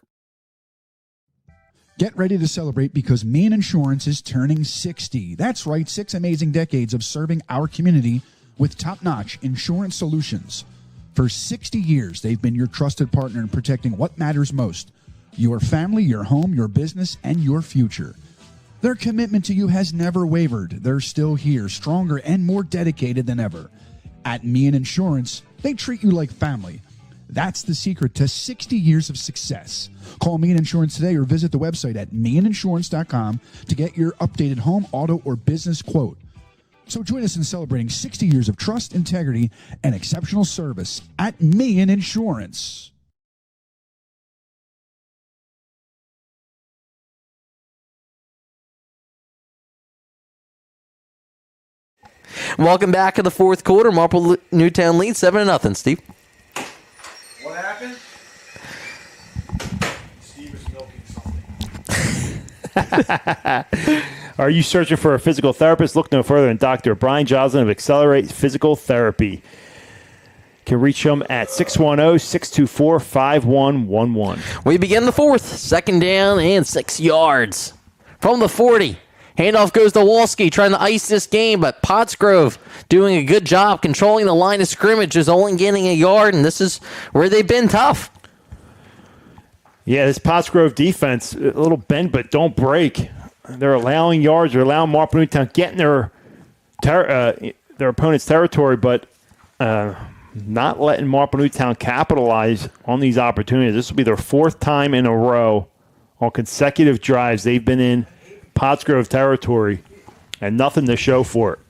Get ready to celebrate because Main Insurance is turning 60. That's right, 6 amazing decades of serving our community with top-notch insurance solutions. For 60 years, they've been your trusted partner in protecting what matters most: your family, your home, your business, and your future. Their commitment to you has never wavered. They're still here, stronger and more dedicated than ever. At Meehan Insurance, they treat you like family. That's the secret to 60 years of success. Call Meehan Insurance today or visit the website at meehaninsurance.com to get your updated home, auto, or business quote. So join us in celebrating 60 years of trust, integrity, and exceptional service at Meehan Insurance. Welcome back to the fourth quarter. Marple Newtown leads 7-0. Steve. What happened? Steve is milking something. Are you searching for a physical therapist? Look no further than Dr. Brian Joslin of Accelerate Physical Therapy. You can reach him at 610-624-5111. We begin the fourth. Second down and 6 yards. From the 40. Handoff goes to Wolski, trying to ice this game, but Pottsgrove doing a good job controlling the line of scrimmage, is only getting a yard, and this is where they've been tough. Yeah, this Pottsgrove defense, a little bend but don't break. They're allowing yards. They're allowing Marple Newtown getting their opponent's territory, but not letting Marple Newtown capitalize on these opportunities. This will be their fourth time in a row on consecutive drives they've been in Pottsgrove territory, and nothing to show for it.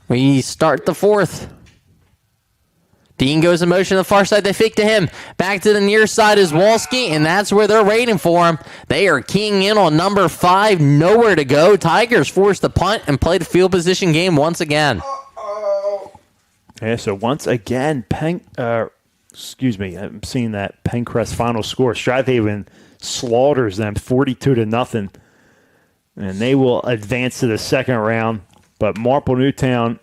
We start the fourth. Dean goes in motion to the far side. They fake to him. Back to the near side is Wolski, and that's where they're waiting for him. They are keying in on number 5. Nowhere to go. Tigers forced the punt and play the field position game once again. Yeah, so once again, I'm seeing that Pencrest final score. Strathaven slaughters them 42-0, and they will advance to the second round. But Marple Newtown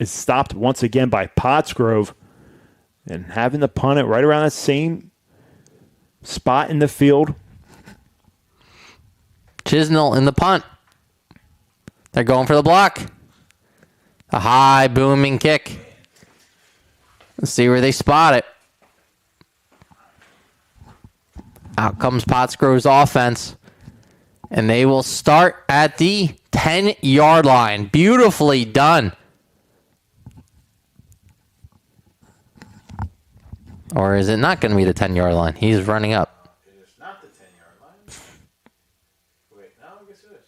is stopped once again by Pottsgrove, and having to punt it right around the same spot in the field. Chisnell in the punt. They're going for the block. A high booming kick. Let's see where they spot it. Out comes Pottsgrove's offense. And they will start at the 10-yard line. Beautifully done. Or is it not going to be the 10-yard line? He's running up. It is not the 10-yard line. Wait, no, I guess it is.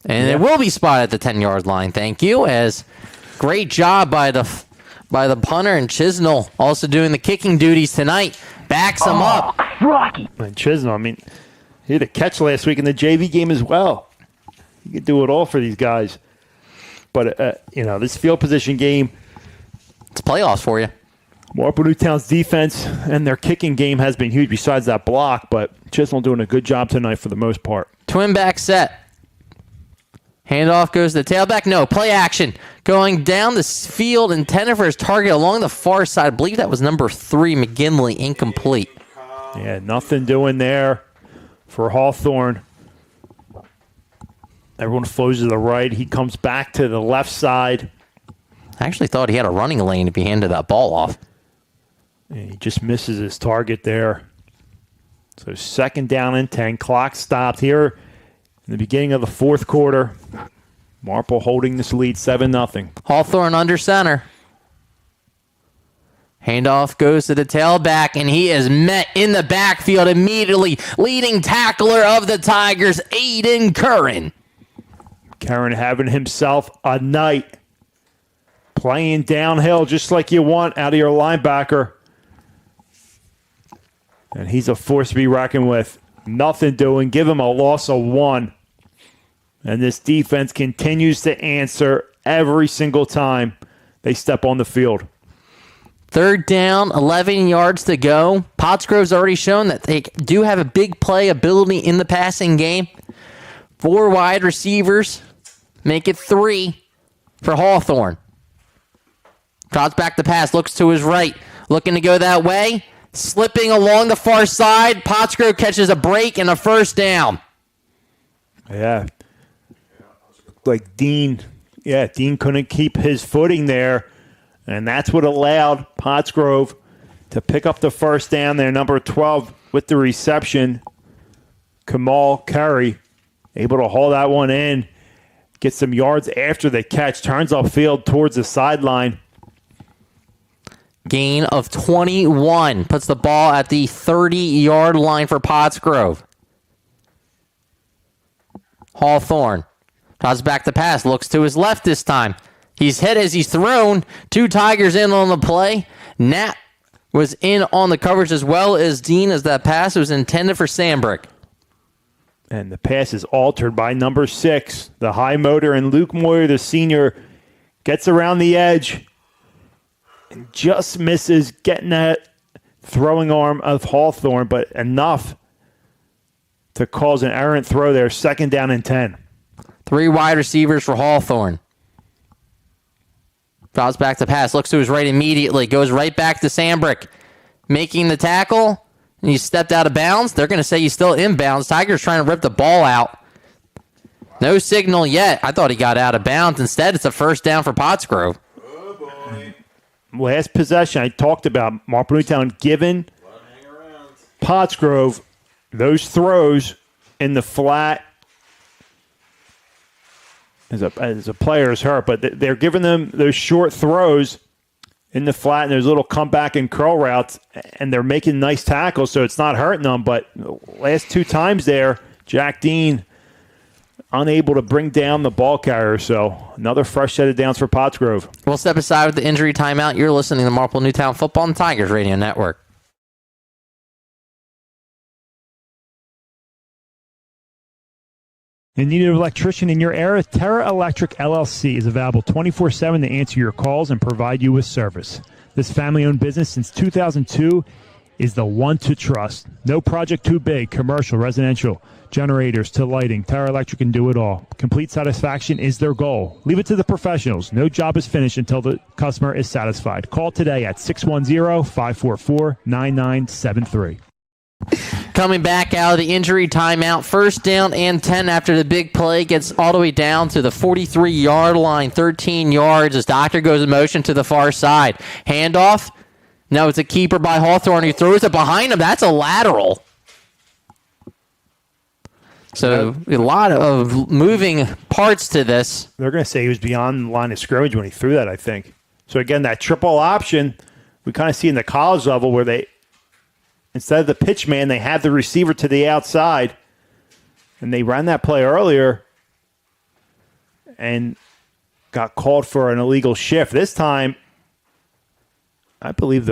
And it will be spotted at the 10-yard line. Thank you. As great job by the punter, and Chisnell also doing the kicking duties tonight. Backs him up. Rocky. And Chisnell, he had a catch last week in the JV game as well. He could do it all for these guys. But, this field position game, it's playoffs for you. Marple Newtown's defense and their kicking game has been huge besides that block, but Chisnell doing a good job tonight for the most part. Twin back set. Handoff goes to the tailback. No, play action. Going down the field, intended for his target along the far side. I believe that was number 3, McGinley, incomplete. Yeah, nothing doing there for Hawthorne. Everyone flows to the right. He comes back to the left side. I actually thought he had a running lane if he handed that ball off. And he just misses his target there. So second down and 10. Clock stopped here in the beginning of the fourth quarter. Marple holding this lead 7-0. Hawthorne under center. Handoff goes to the tailback, and he is met in the backfield immediately. Leading tackler of the Tigers, Aiden Curran. Curran having himself a night. Playing downhill just like you want out of your linebacker. And he's a force to be reckoned with. Nothing doing. Give him a loss of 1. And this defense continues to answer every single time they step on the field. Third down, 11 yards to go. Pottsgrove's already shown that they do have a big play ability in the passing game. 4 wide receivers. Make it 3 for Hawthorne. Drops back the pass, looks to his right. Looking to go that way. Slipping along the far side. Pottsgrove catches a break and a first down. Yeah. Like Dean couldn't keep his footing there. And that's what allowed Pottsgrove to pick up the first down there. Number 12 with the reception. Kamal Curry able to hold that one in. Get some yards after the catch. Turns upfield towards the sideline. Gain of 21. Puts the ball at the 30-yard line for Pottsgrove. Hawthorne tosses back the pass. Looks to his left this time. He's hit as he's thrown. 2 Tigers in on the play. Nat was in on the coverage as well as Dean, as that pass was intended for Sandbrick. And the pass is altered by number 6, the high motor, and Luke Moyer, the senior, gets around the edge and just misses getting that throwing arm of Hawthorne, but enough to cause an errant throw there. 2nd down and 10. 3 wide receivers for Hawthorne. Drops back the pass, looks to his right immediately, goes right back to Sandbrick, making the tackle, and he stepped out of bounds. They're going to say he's still in bounds. Tigers trying to rip the ball out. No signal yet. I thought he got out of bounds. Instead, it's a first down for Pottsgrove. Last possession, I talked about Marple Newtown giving Pottsgrove those throws in the flat. As a player is hurt, but they're giving them those short throws in the flat and those little comeback and curl routes, and they're making nice tackles, so it's not hurting them. But last 2 times there, Jack Dean unable to bring down the ball carrier, so another fresh set of downs for Pottsgrove. We'll step aside with the injury timeout. You're listening to Marple Newtown Football and Tigers Radio Network. In need of an electrician in your area? Terra Electric LLC is available 24/7 to answer your calls and provide you with service. This family-owned business since 2002 is the one to trust. No project too big, commercial, residential, generators to lighting. Terra Electric can do it all. Complete satisfaction is their goal. Leave it to the professionals. No job is finished until the customer is satisfied. Call today at 610-544-9973. Coming back out of the injury timeout, 1st down and 10 after the big play, gets all the way down to the 43-yard line, 13 yards as Doctor goes in motion to the far side. Handoff. No, it's a keeper by Hawthorne who throws it behind him. That's a lateral. So a lot of moving parts to this. They're going to say he was beyond the line of scrimmage when he threw that, I think. So again, that triple option we kind of see in the college level where they, instead of the pitch man, they have the receiver to the outside. And they ran that play earlier and got called for an illegal shift. This time, I believe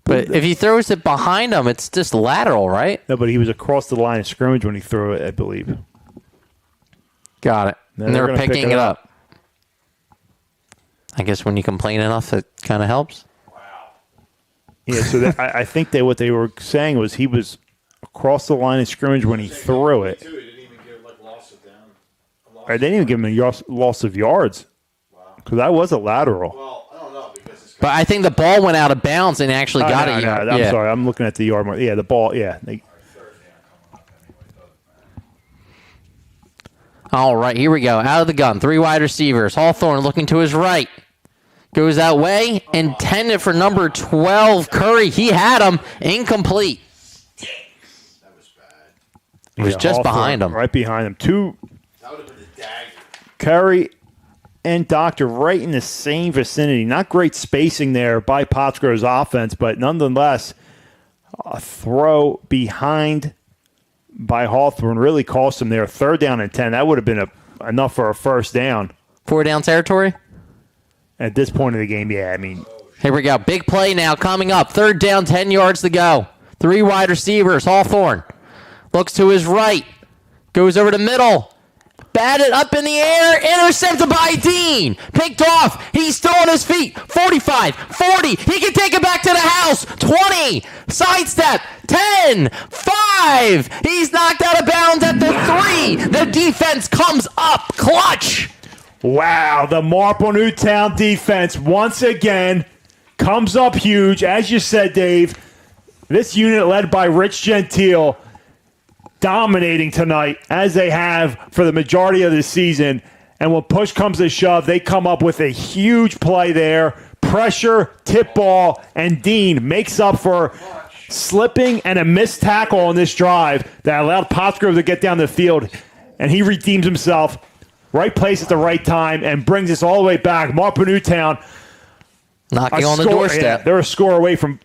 But if he throws it behind him, it's just lateral, right? No, but he was across the line of scrimmage when he threw it, I believe. Got it. Now and they're gonna picking it up. I guess when you complain enough, it kind of helps. Yeah, so I think what they were saying was he was across the line of scrimmage when he threw it. They didn't even give loss of down. They didn't even give him a loss of yards. Because that was a lateral. Well, I don't know. But I think the ball went out of bounds and actually got it. I'm sorry. I'm looking at the yard mark. Yeah, the ball. Yeah. All right, here we go. Out of the gun. 3 wide receivers. Hawthorne looking to his right. Goes that way. Intended for number 12, Curry. He had him. Incomplete. It was just behind him. Right behind him. 2. That would have been the dagger. Curry and Doctor right in the same vicinity. Not great spacing there by Pottsgrove's offense, but nonetheless, a throw behind by Hawthorne really cost him there. 3rd down and 10. That would have been enough for a first down. 4 down territory? At this point of the game, yeah. I mean, here we go. Big play now coming up. 3rd down, 10 yards to go. 3 wide receivers. Hawthorne looks to his right. Goes over to middle. Batted up in the air, intercepted by Dean. Picked off. He's still on his feet. 45, 40. He can take it back to the house. 20. Sidestep. 10, 5. He's knocked out of bounds at the 3. The defense comes up clutch. Wow, the Marple Newtown defense once again comes up huge. As you said, Dave, this unit led by Rich Gentile dominating tonight, as they have for the majority of the season. And when push comes to shove, they come up with a huge play there. Pressure, tip ball, and Dean makes up for slipping and a missed tackle on this drive that allowed Pottsgrove to get down the field. And he redeems himself. Right place at the right time and brings us all the way back. Marple Newtown knocking on the doorstep. Yeah, they're a score away from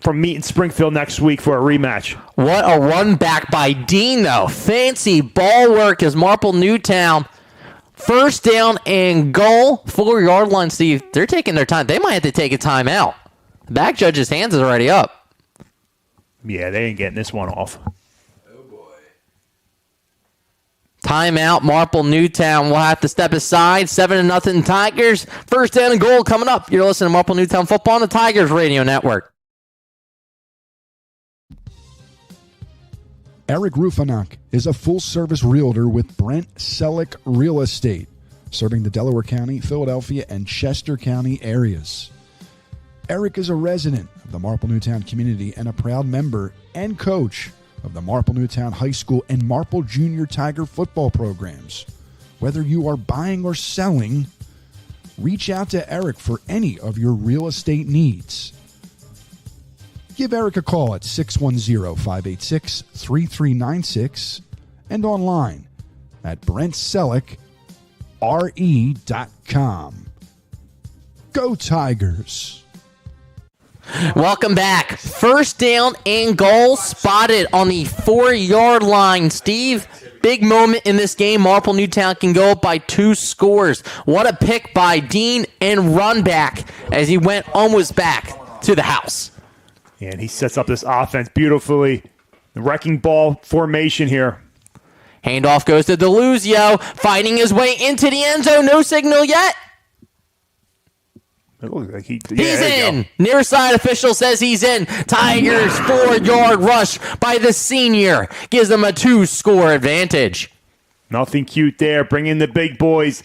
meeting Springfield next week for a rematch. What a run back by Dean, though. Fancy ball work as Marple Newtown. First down and goal. 4-yard line, Steve. They're taking their time. They might have to take a timeout. The back judge's hands is already up. Yeah, they ain't getting this one off. Timeout. Marple Newtown will have to step aside. 7-0 Tigers. First down and goal coming up. You're listening to Marple Newtown Football on the Tigers Radio Network. Eric Rufanak is a full-service realtor with Brent Selleck Real Estate, serving the Delaware County, Philadelphia, and Chester County areas. Eric is a resident of the Marple Newtown community and a proud member and coach of the Marple Newtown High School and Marple Junior Tiger football programs. Whether you are buying or selling, reach out to Eric for any of your real estate needs. Give Eric a call at 610-586-3396 and online at BrentSelleckRE.com. Go Tigers! Welcome back. First down and goal spotted on the 4-yard line. Steve, big moment in this game. Marple Newtown can go up by 2 scores. What a pick by Dean and run back as he went almost back to the house. And he sets up this offense beautifully. The wrecking ball formation here. Handoff goes to Deluzio, fighting his way into the end zone. No signal yet. It looks like he's in. Near side official says he's in. Tigers 4-yard rush by the senior. Gives them a 2-score advantage. Nothing cute there. Bring in the big boys.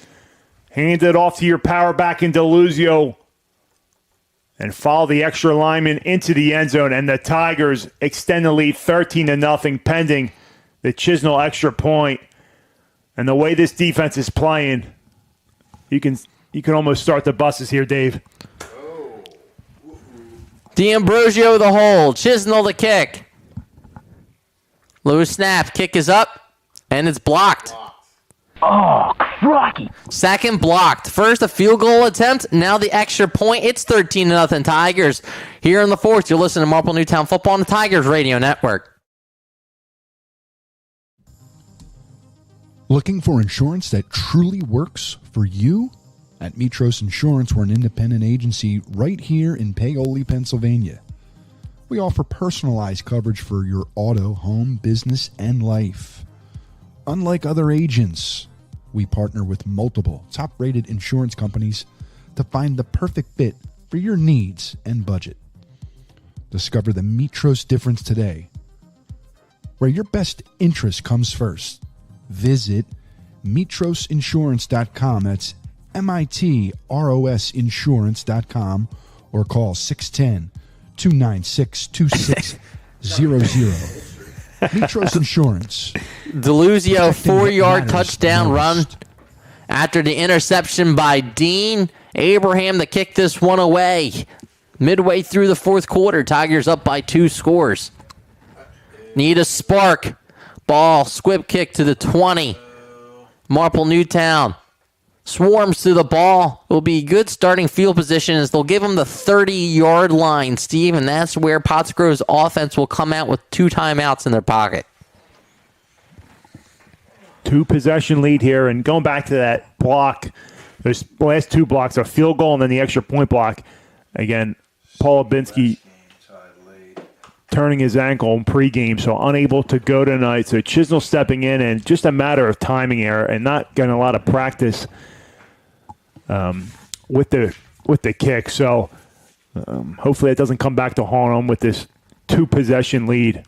Hand it off to your power back in Deluzio. And follow the extra lineman into the end zone. And the Tigers extend the lead 13-0 pending the Chisnell extra point. And the way this defense is playing, you can almost start the buses here, Dave. D'Ambrosio the hold. Chisnell the kick. Low snap. Kick is up. And it's blocked. Oh, crikey. Second blocked. First a field goal attempt. Now the extra point. It's 13-0 Tigers. Here in the fourth, you're listening to Marple Newtown Football on the Tigers Radio Network. Looking for insurance that truly works for you? At Mitros Insurance, we're an independent agency right here in Paoli, Pennsylvania. We offer personalized coverage for your auto, home, business, and life. Unlike other agents, we partner with multiple top-rated insurance companies to find the perfect fit for your needs and budget. Discover the Mitros difference today, where your best interest comes first. Visit mitrosinsurance.com. That's MITROS insurance.com or call 610-296-2600. Mitros Insurance. Deluzio 4-yard touchdown run after the interception by Dean. Abraham to kick this one away. Midway through the fourth quarter, Tigers up by 2 scores. Need a spark. Ball, squib kick to the 20. Marple Newtown swarms to the ball. It will be good starting field position as they'll give them the 30-yard line, Steve, and that's where Pottsgrove's offense will come out with 2 timeouts in their pocket. 2-possession lead here, and going back to that block, those last 2 blocks, a field goal and then the extra point block. Again, Paul Abinski turning his ankle in pregame, so unable to go tonight. So Chisnell stepping in, and just a matter of timing error and not getting a lot of practice with the kick. So hopefully it doesn't come back to haunt him with this 2-possession lead.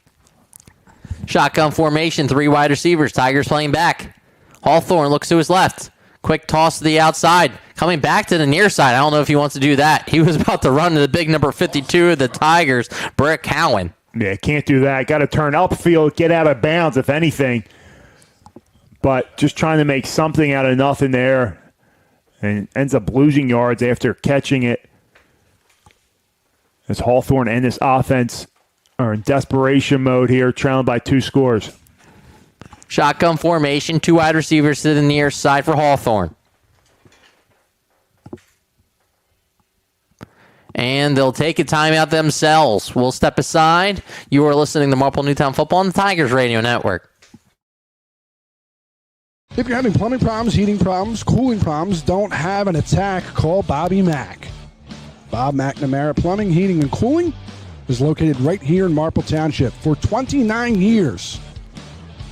Shotgun formation, 3 wide receivers. Tigers playing back. Hawthorne looks to his left. Quick toss to the outside. Coming back to the near side. I don't know if he wants to do that. He was about to run to the big number 52 of the Tigers, Brett Cowan. Yeah, can't do that. Got to turn upfield, get out of bounds, if anything. But just trying to make something out of nothing there. And ends up losing yards after catching it. As Hawthorne and this offense are in desperation mode here, trailing by 2 scores. Shotgun formation, 2 wide receivers to the near side for Hawthorne. And they'll take a timeout themselves. We'll step aside. You are listening to Marple Newtown Football on the Tigers Radio Network. If you're having plumbing problems, heating problems, cooling problems, don't have an attack, call Bobby Mack. Bob McNamara Plumbing, Heating, and Cooling is located right here in Marple Township for 29 years.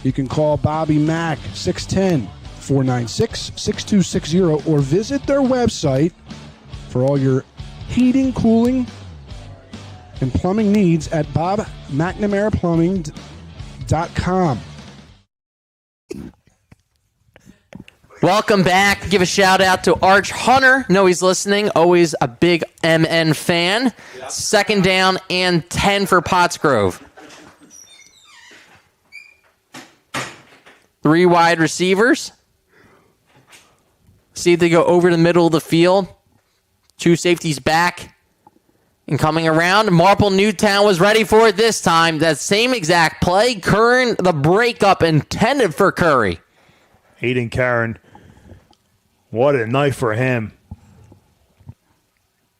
You can call Bobby Mack, 610-496-6260, or visit their website for all your heating, cooling, and plumbing needs at bobmcnamaraPlumbing.com. Welcome back. Give a shout out to Arch Hunter. Know he's listening. Always a big MN fan. 2nd down and 10 for Pottsgrove. 3 wide receivers. See if they go over the middle of the field. 2 safeties back. And coming around, Marple Newtown was ready for it this time. That same exact play. Curran, the breakup intended for Curry. Aiden Curran. What a night for him.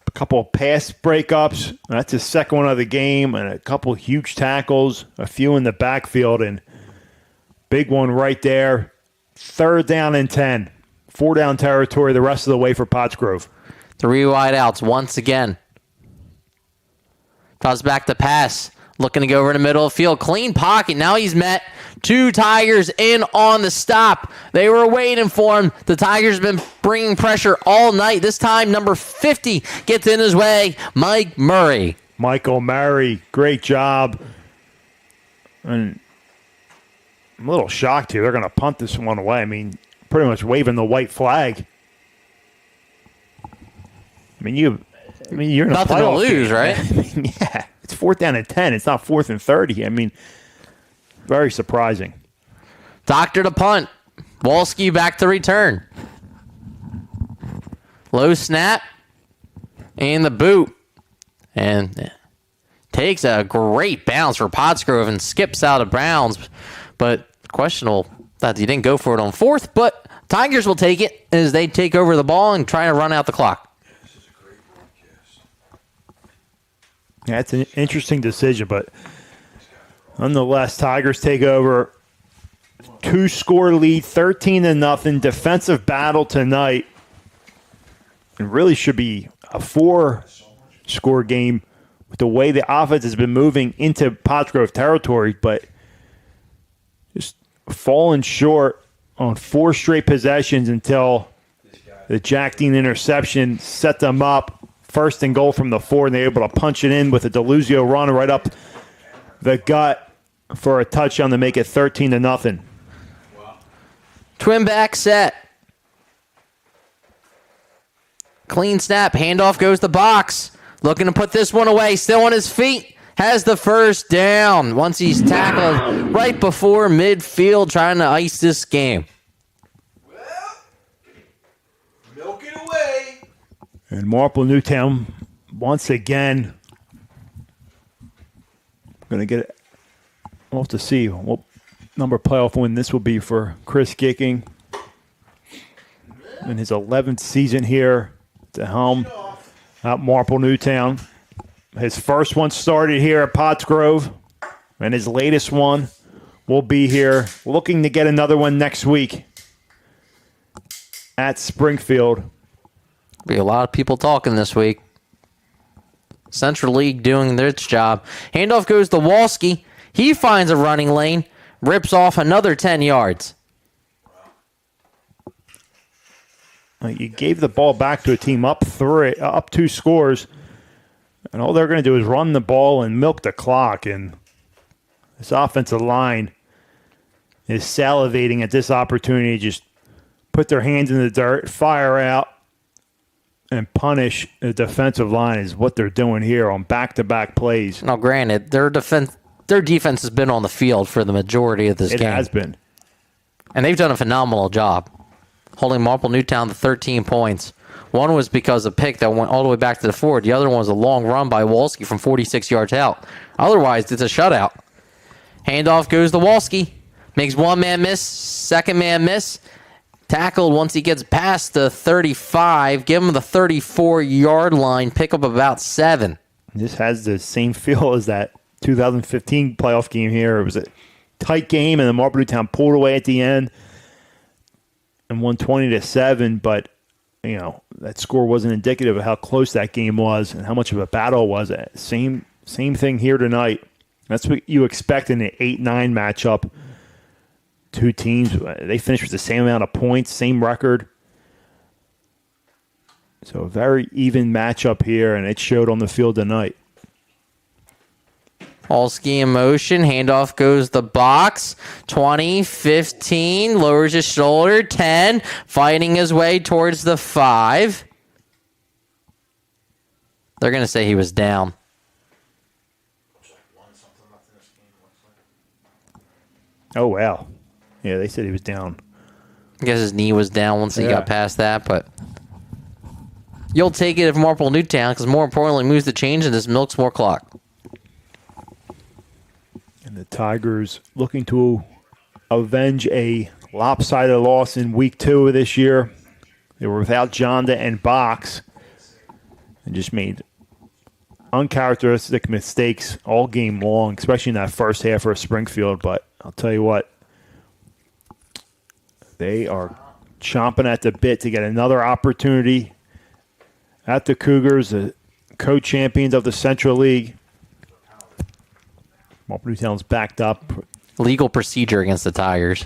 A couple of pass breakups. That's his 2nd one of the game. And a couple huge tackles. A few in the backfield. And big one right there. 3rd down and 10. 4-down territory the rest of the way for Pottsgrove. 3 wide outs once again. Toss back to pass. Looking to go over the middle of the field. Clean pocket. Now he's met 2 Tigers in on the stop. They were waiting for him. The Tigers have been bringing pressure all night. This time, number 50 gets in his way. Mike Murray. Michael Murray. Great job. And I'm a little shocked here. They're going to punt this one away. I mean, pretty much waving the white flag. I mean, you're in a nothing to lose, game, right? I mean, yeah, it's 4th down and 10. It's not 4th and 30. I mean, very surprising. Doctor to punt. Wolski back to return. Low snap. And the boot. And takes a great bounce for Pottsgrove and skips out of bounds. But questionable that he didn't go for it on 4th. But Tigers will take it as they take over the ball and try to run out the clock. Yeah, it's an interesting decision, but nonetheless, Tigers take over. 2-score lead, 13-0. Defensive battle tonight. It really should be a 4-score game with the way the offense has been moving into Pottsgrove territory, but just falling short on 4 straight possessions until the Jack Dean interception set them up. 1st and goal from the 4, and they're able to punch it in with a Deluzio run right up the gut for a touchdown to make it 13-0. Twin back set. Clean snap. Handoff goes to box. Looking to put this one away. Still on his feet. Has the 1st down. Once he's tackled right before midfield, trying to ice this game. Milk it away. And Marple Newtown, once again, going to get it. We'll have to see what number playoff win this will be for Chris Gicking in his 11th season here at the helm at Marple Newtown. His first one started here at Pottsgrove, and his latest one will be here, looking to get another one next week at Springfield. Be a lot of people talking this week. Central League doing its job. Handoff goes to Walski. He finds a running lane, rips off another 10 yards. You gave the ball back to a team up 2 scores, and all they're going to do is run the ball and milk the clock. And this offensive line is salivating at this opportunity to just put their hands in the dirt, fire out, and punish the defensive line is what they're doing here on back-to-back plays. Now, granted, their defense has been on the field for the majority of this game. It has been. And they've done a phenomenal job holding Marple Newtown to 13 points. One was because of a pick that went all the way back to the 4. The other one was a long run by Walski from 46 yards out. Otherwise, it's a shutout. Handoff goes to Walski. Makes one man miss, second man miss. Tackled once he gets past the 35. Give him the 34-yard line. Pick up about 7. This has the same feel as that 2015 playoff game here. It was a tight game, and then Marple Newtown pulled away at the end and won 20-7. But that score wasn't indicative of how close that game was and how much of a battle it was. Same thing here tonight. That's what you expect in an 8-9 matchup. Two teams, they finished with the same amount of points, same record. So a very even matchup here, and it showed on the field tonight. Walski in motion. Handoff goes the box. 20, 15. Lowers his shoulder. 10. Fighting his way towards the 5. They're going to say he was down. Oh, wow. Yeah, they said he was down. I guess his knee was down once he got past that, but you'll take it if Marple Newtown, because more importantly, moves the change and this milks more clock. And the Tigers looking to avenge a lopsided loss in week 2 of this year. They were without Jonda and Box and just made uncharacteristic mistakes all game long, especially in that first half for Springfield. But I'll tell you what, they are chomping at the bit to get another opportunity at the Cougars, the co-champions of the Central League. Marple Newtown's backed up. Legal procedure against the Tigers.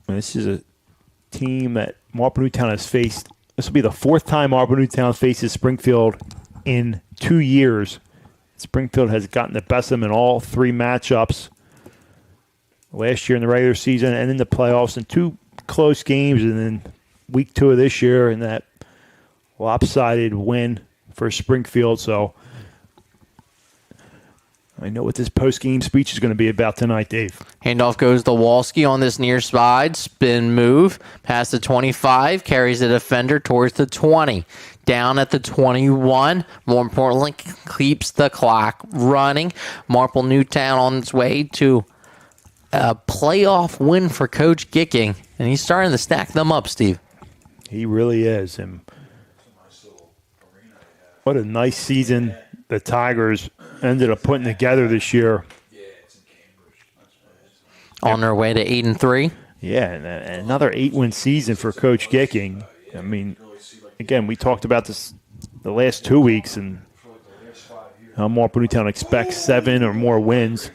And this is a team that Marple Newtown has faced. This will be the 4th time Marple Newtown faces Springfield in 2 years. Springfield has gotten the best of them in all 3 matchups. Last year in the regular season and in the playoffs, in 2 close games, and then week 2 of this year in that lopsided win for Springfield. So I know what this post-game speech is going to be about tonight, Dave. Handoff goes to Walski on this near side. Spin move. Past the 25. Carries the defender towards the 20. Down at the 21. More importantly, keeps the clock running. Marple Newtown on its way to a playoff win for Coach Gicking, and he's starting to stack them up, Steve. He really is. And what a nice season the Tigers ended up putting together this year. On their way to 8-3. Yeah, and another 8-win season for Coach Gicking. I mean, again, we talked about this the last 2 weeks, and how Marple Newtown expects 7 or more wins.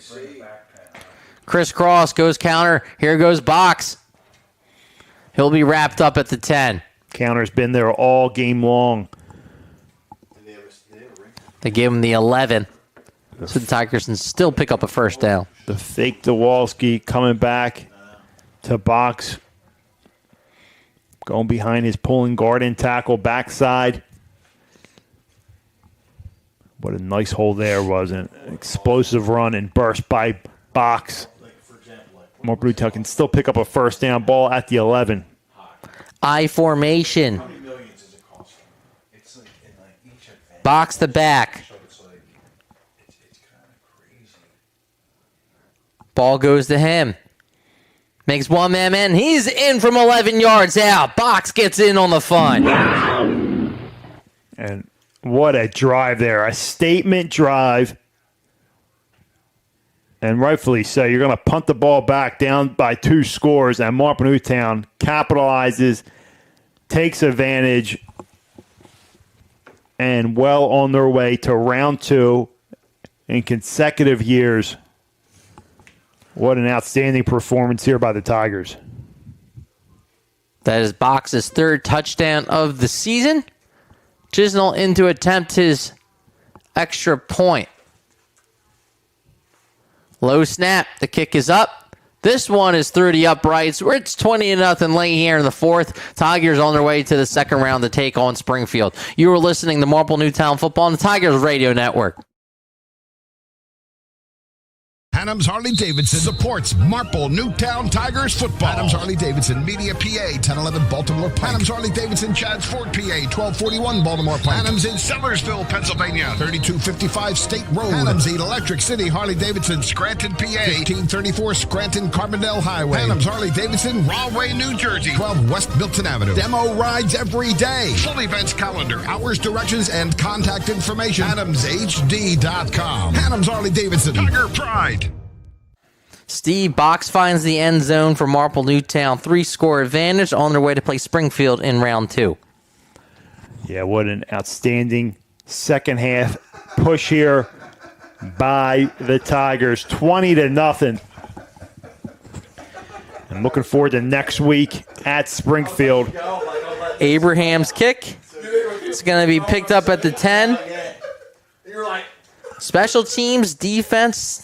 Crisscross goes counter. Here goes Box. He'll be wrapped up at the 10. Counter's been there all game long. They gave him the 11. So the Tigers can still pick up a first down. The fake Dawalski coming back to Box. Going behind his pulling guard and tackle backside. What a nice hole there was. An explosive run and burst by Box. Marple Newtown can still pick up a first down, ball at the 11. I formation. Box the back. Ball goes to him. Makes one man. He's in from 11 yards out. Box gets in on the fun. And what a drive there. A statement drive. And rightfully so. You're going to punt the ball back down by 2 scores. And Marple Newtown capitalizes, takes advantage, and well on their way to round 2 in consecutive years. What an outstanding performance here by the Tigers. That is Box's 3rd touchdown of the season. Chisnell in to attempt his extra point. Low snap. The kick is up. This one is through the uprights. It's 20-0 late here in the 4th. Tigers on their way to the 2nd round to take on Springfield. You are listening to Marple Newtown Football on the Tigers Radio Network. Adams Harley-Davidson supports Marple Newtown Tigers football. Adams Harley-Davidson, Media, PA, 1011 Baltimore Pike. Adams Harley-Davidson, Chadds Ford, PA, 1241 Baltimore Pike. Adams in Sellersville, Pennsylvania, 3255 State Road. Adams Electric City Harley-Davidson, Scranton, PA, 1534 Scranton Carbondale Highway. Adams Harley-Davidson, Rahway, New Jersey, 12 West Milton Avenue. Demo rides every day. Full events calendar, hours, directions, and contact information. AdamsHD.com. Adams Harley-Davidson, Tiger Pride. Steve Box finds the end zone for Marple Newtown. 3-score advantage on their way to play Springfield in round 2. Yeah, what an outstanding second half push here by the Tigers. 20-0. I'm looking forward to next week at Springfield. Abraham's kick. It's going to be picked up at the 10. Special teams, defense.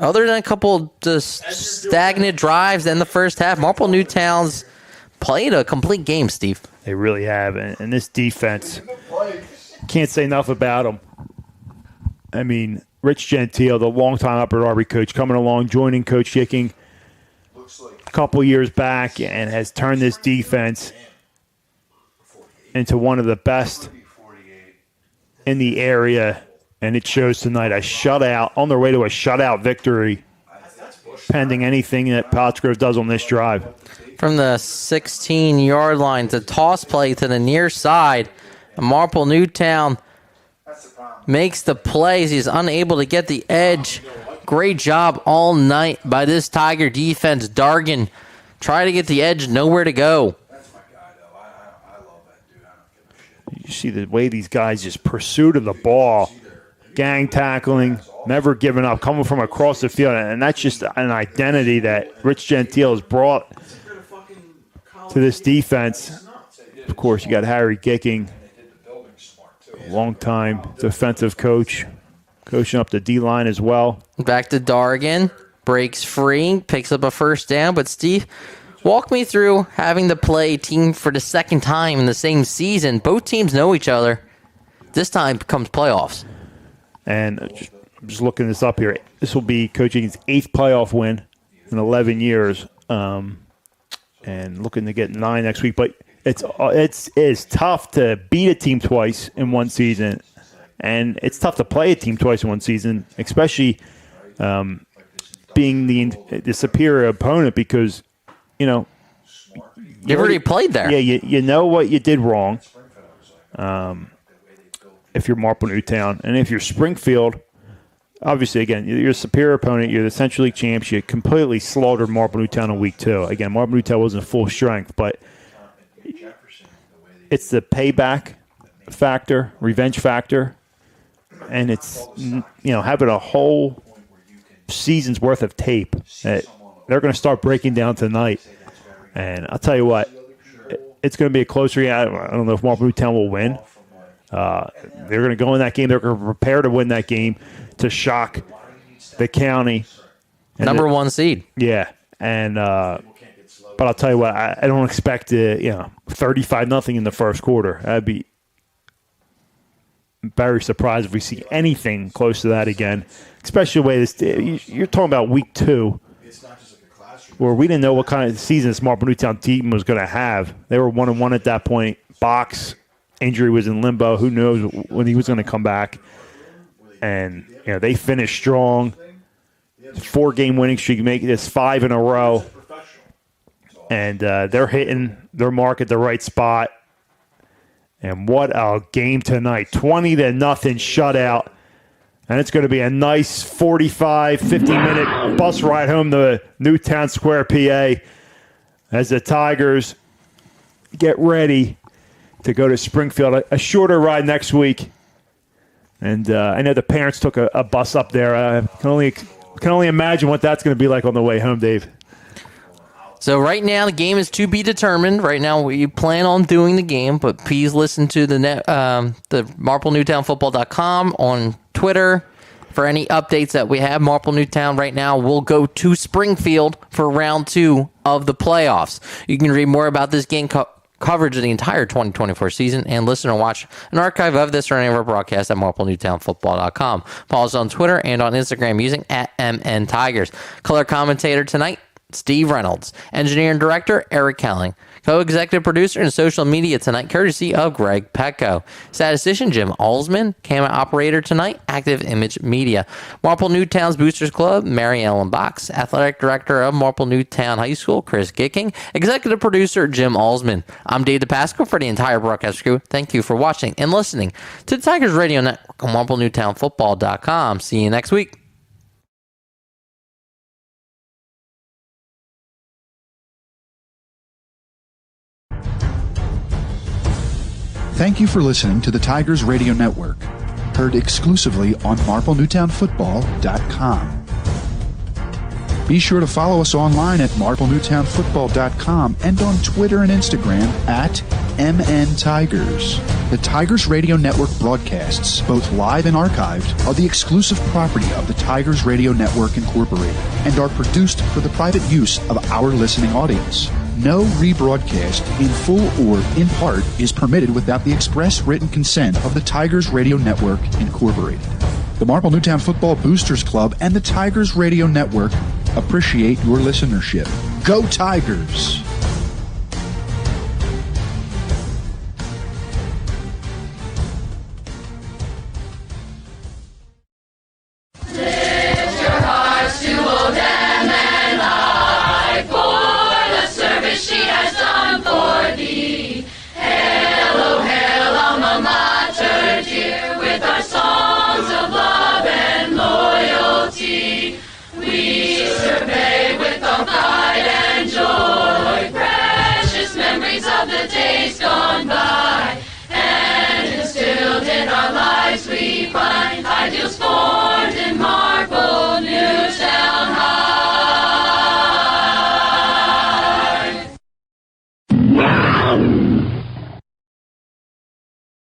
Other than a couple just stagnant drives in the first half, Marple Newtown's played a complete game, Steve. They really have. And this defense, can't say enough about them. I mean, Rich Gentile, the longtime Upper Darby coach, coming along, joining Coach Schicking a couple years back, and has turned this defense into one of the best in the area. And it shows tonight. A shutout, on their way to a shutout victory, pending anything that Pottsgrove does on this drive. From the 16-yard line, to toss play to the near side. Marple Newtown makes the plays. He's unable to get the edge. Great job all night by this Tiger defense. Dargan try to get the edge, nowhere to go. You see the way these guys just pursued the ball. Gang tackling, never giving up, coming from across the field. And that's just an identity that Rich Gentile has brought to this defense. Of course, you got Harry Gicking, long-time defensive coach, coaching up the D-line as well. Back to Dargan, breaks free, picks up a first down. But Steve, walk me through having to play a team for the 2nd time in the same season. Both teams know each other. This time comes playoffs. And just looking this up here, this will be Coach Higgins' 8th playoff win in 11 years, and looking to get 9 next week. But it's tough to beat a team twice in one season, and it's tough to play a team twice in one season, especially being the superior opponent, because you've already played there. Yeah, you know what you did wrong. If you're Marple Newtown. And if you're Springfield, obviously, again, you're a superior opponent. You're the Central League champs. You completely slaughtered Marple Newtown in week 2. Again, Marple Newtown wasn't full strength, but it's the payback factor, revenge factor, and it's, having a whole season's worth of tape that they're going to start breaking down tonight. And I'll tell you what, it's going to be a closer game. I don't know if Marple Newtown will win. They're going to go in that game. They're going to prepare to win that game to shock the county. Number 1 seed. Yeah. And but I'll tell you what, I don't expect 35-0 in the first quarter. I'd be very surprised if we see anything close to that again, especially the way this. You're talking about week 2, where we didn't know what kind of season this Marple Newtown team was going to have. They were 1-1 at that point. Box injury was in limbo. Who knows when he was going to come back? And they finished strong. 4-game winning streak, make this 5 in a row, and they're hitting their mark at the right spot. And what a game tonight! 20-0 shutout, and it's going to be a nice 45, 50-minute bus ride home to Newtown Square, PA, as the Tigers get ready to go to Springfield. A shorter ride next week. And I know the parents took a bus up there. I can only imagine what that's going to be like on the way home, Dave. So right now the game is to be determined. Right now we plan on doing the game, but please listen to the MarpleNewtownFootball.com on Twitter for any updates that we have. Marple Newtown right now will go to Springfield for round 2 of the playoffs. You can read more about this game coverage of the entire 2024 season and listen or watch an archive of this or any of our broadcasts at MarpleNewtownFootball.com. Follow us on Twitter and on Instagram using @MNTigers. Color commentator tonight, Steve Reynolds. Engineer and director, Eric Kelling. Co-executive producer and social media tonight, courtesy of Greg Petco. Statistician, Jim Alsman. Camera operator tonight, Active Image Media. Marple Newtown's Boosters Club, Mary Ellen Box. Athletic director of Marple Newtown High School, Chris Gicking. Executive producer, Jim Alsman. I'm Dave DePasco for the entire broadcast crew. Thank you for watching and listening to the Tigers Radio Network on MarpleNewtownFootball.com. See you next week. Thank you for listening to the Tigers Radio Network, heard exclusively on MarpleNewtownFootball.com. Be sure to follow us online at MarpleNewtownFootball.com and on Twitter and Instagram at MNTigers. The Tigers Radio Network broadcasts, both live and archived, are the exclusive property of the Tigers Radio Network Incorporated and are produced for the private use of our listening audience. No rebroadcast, in full or in part, is permitted without the express written consent of the Tigers Radio Network Incorporated. The Marple Newtown Football Boosters Club and the Tigers Radio Network appreciate your listenership. Go Tigers!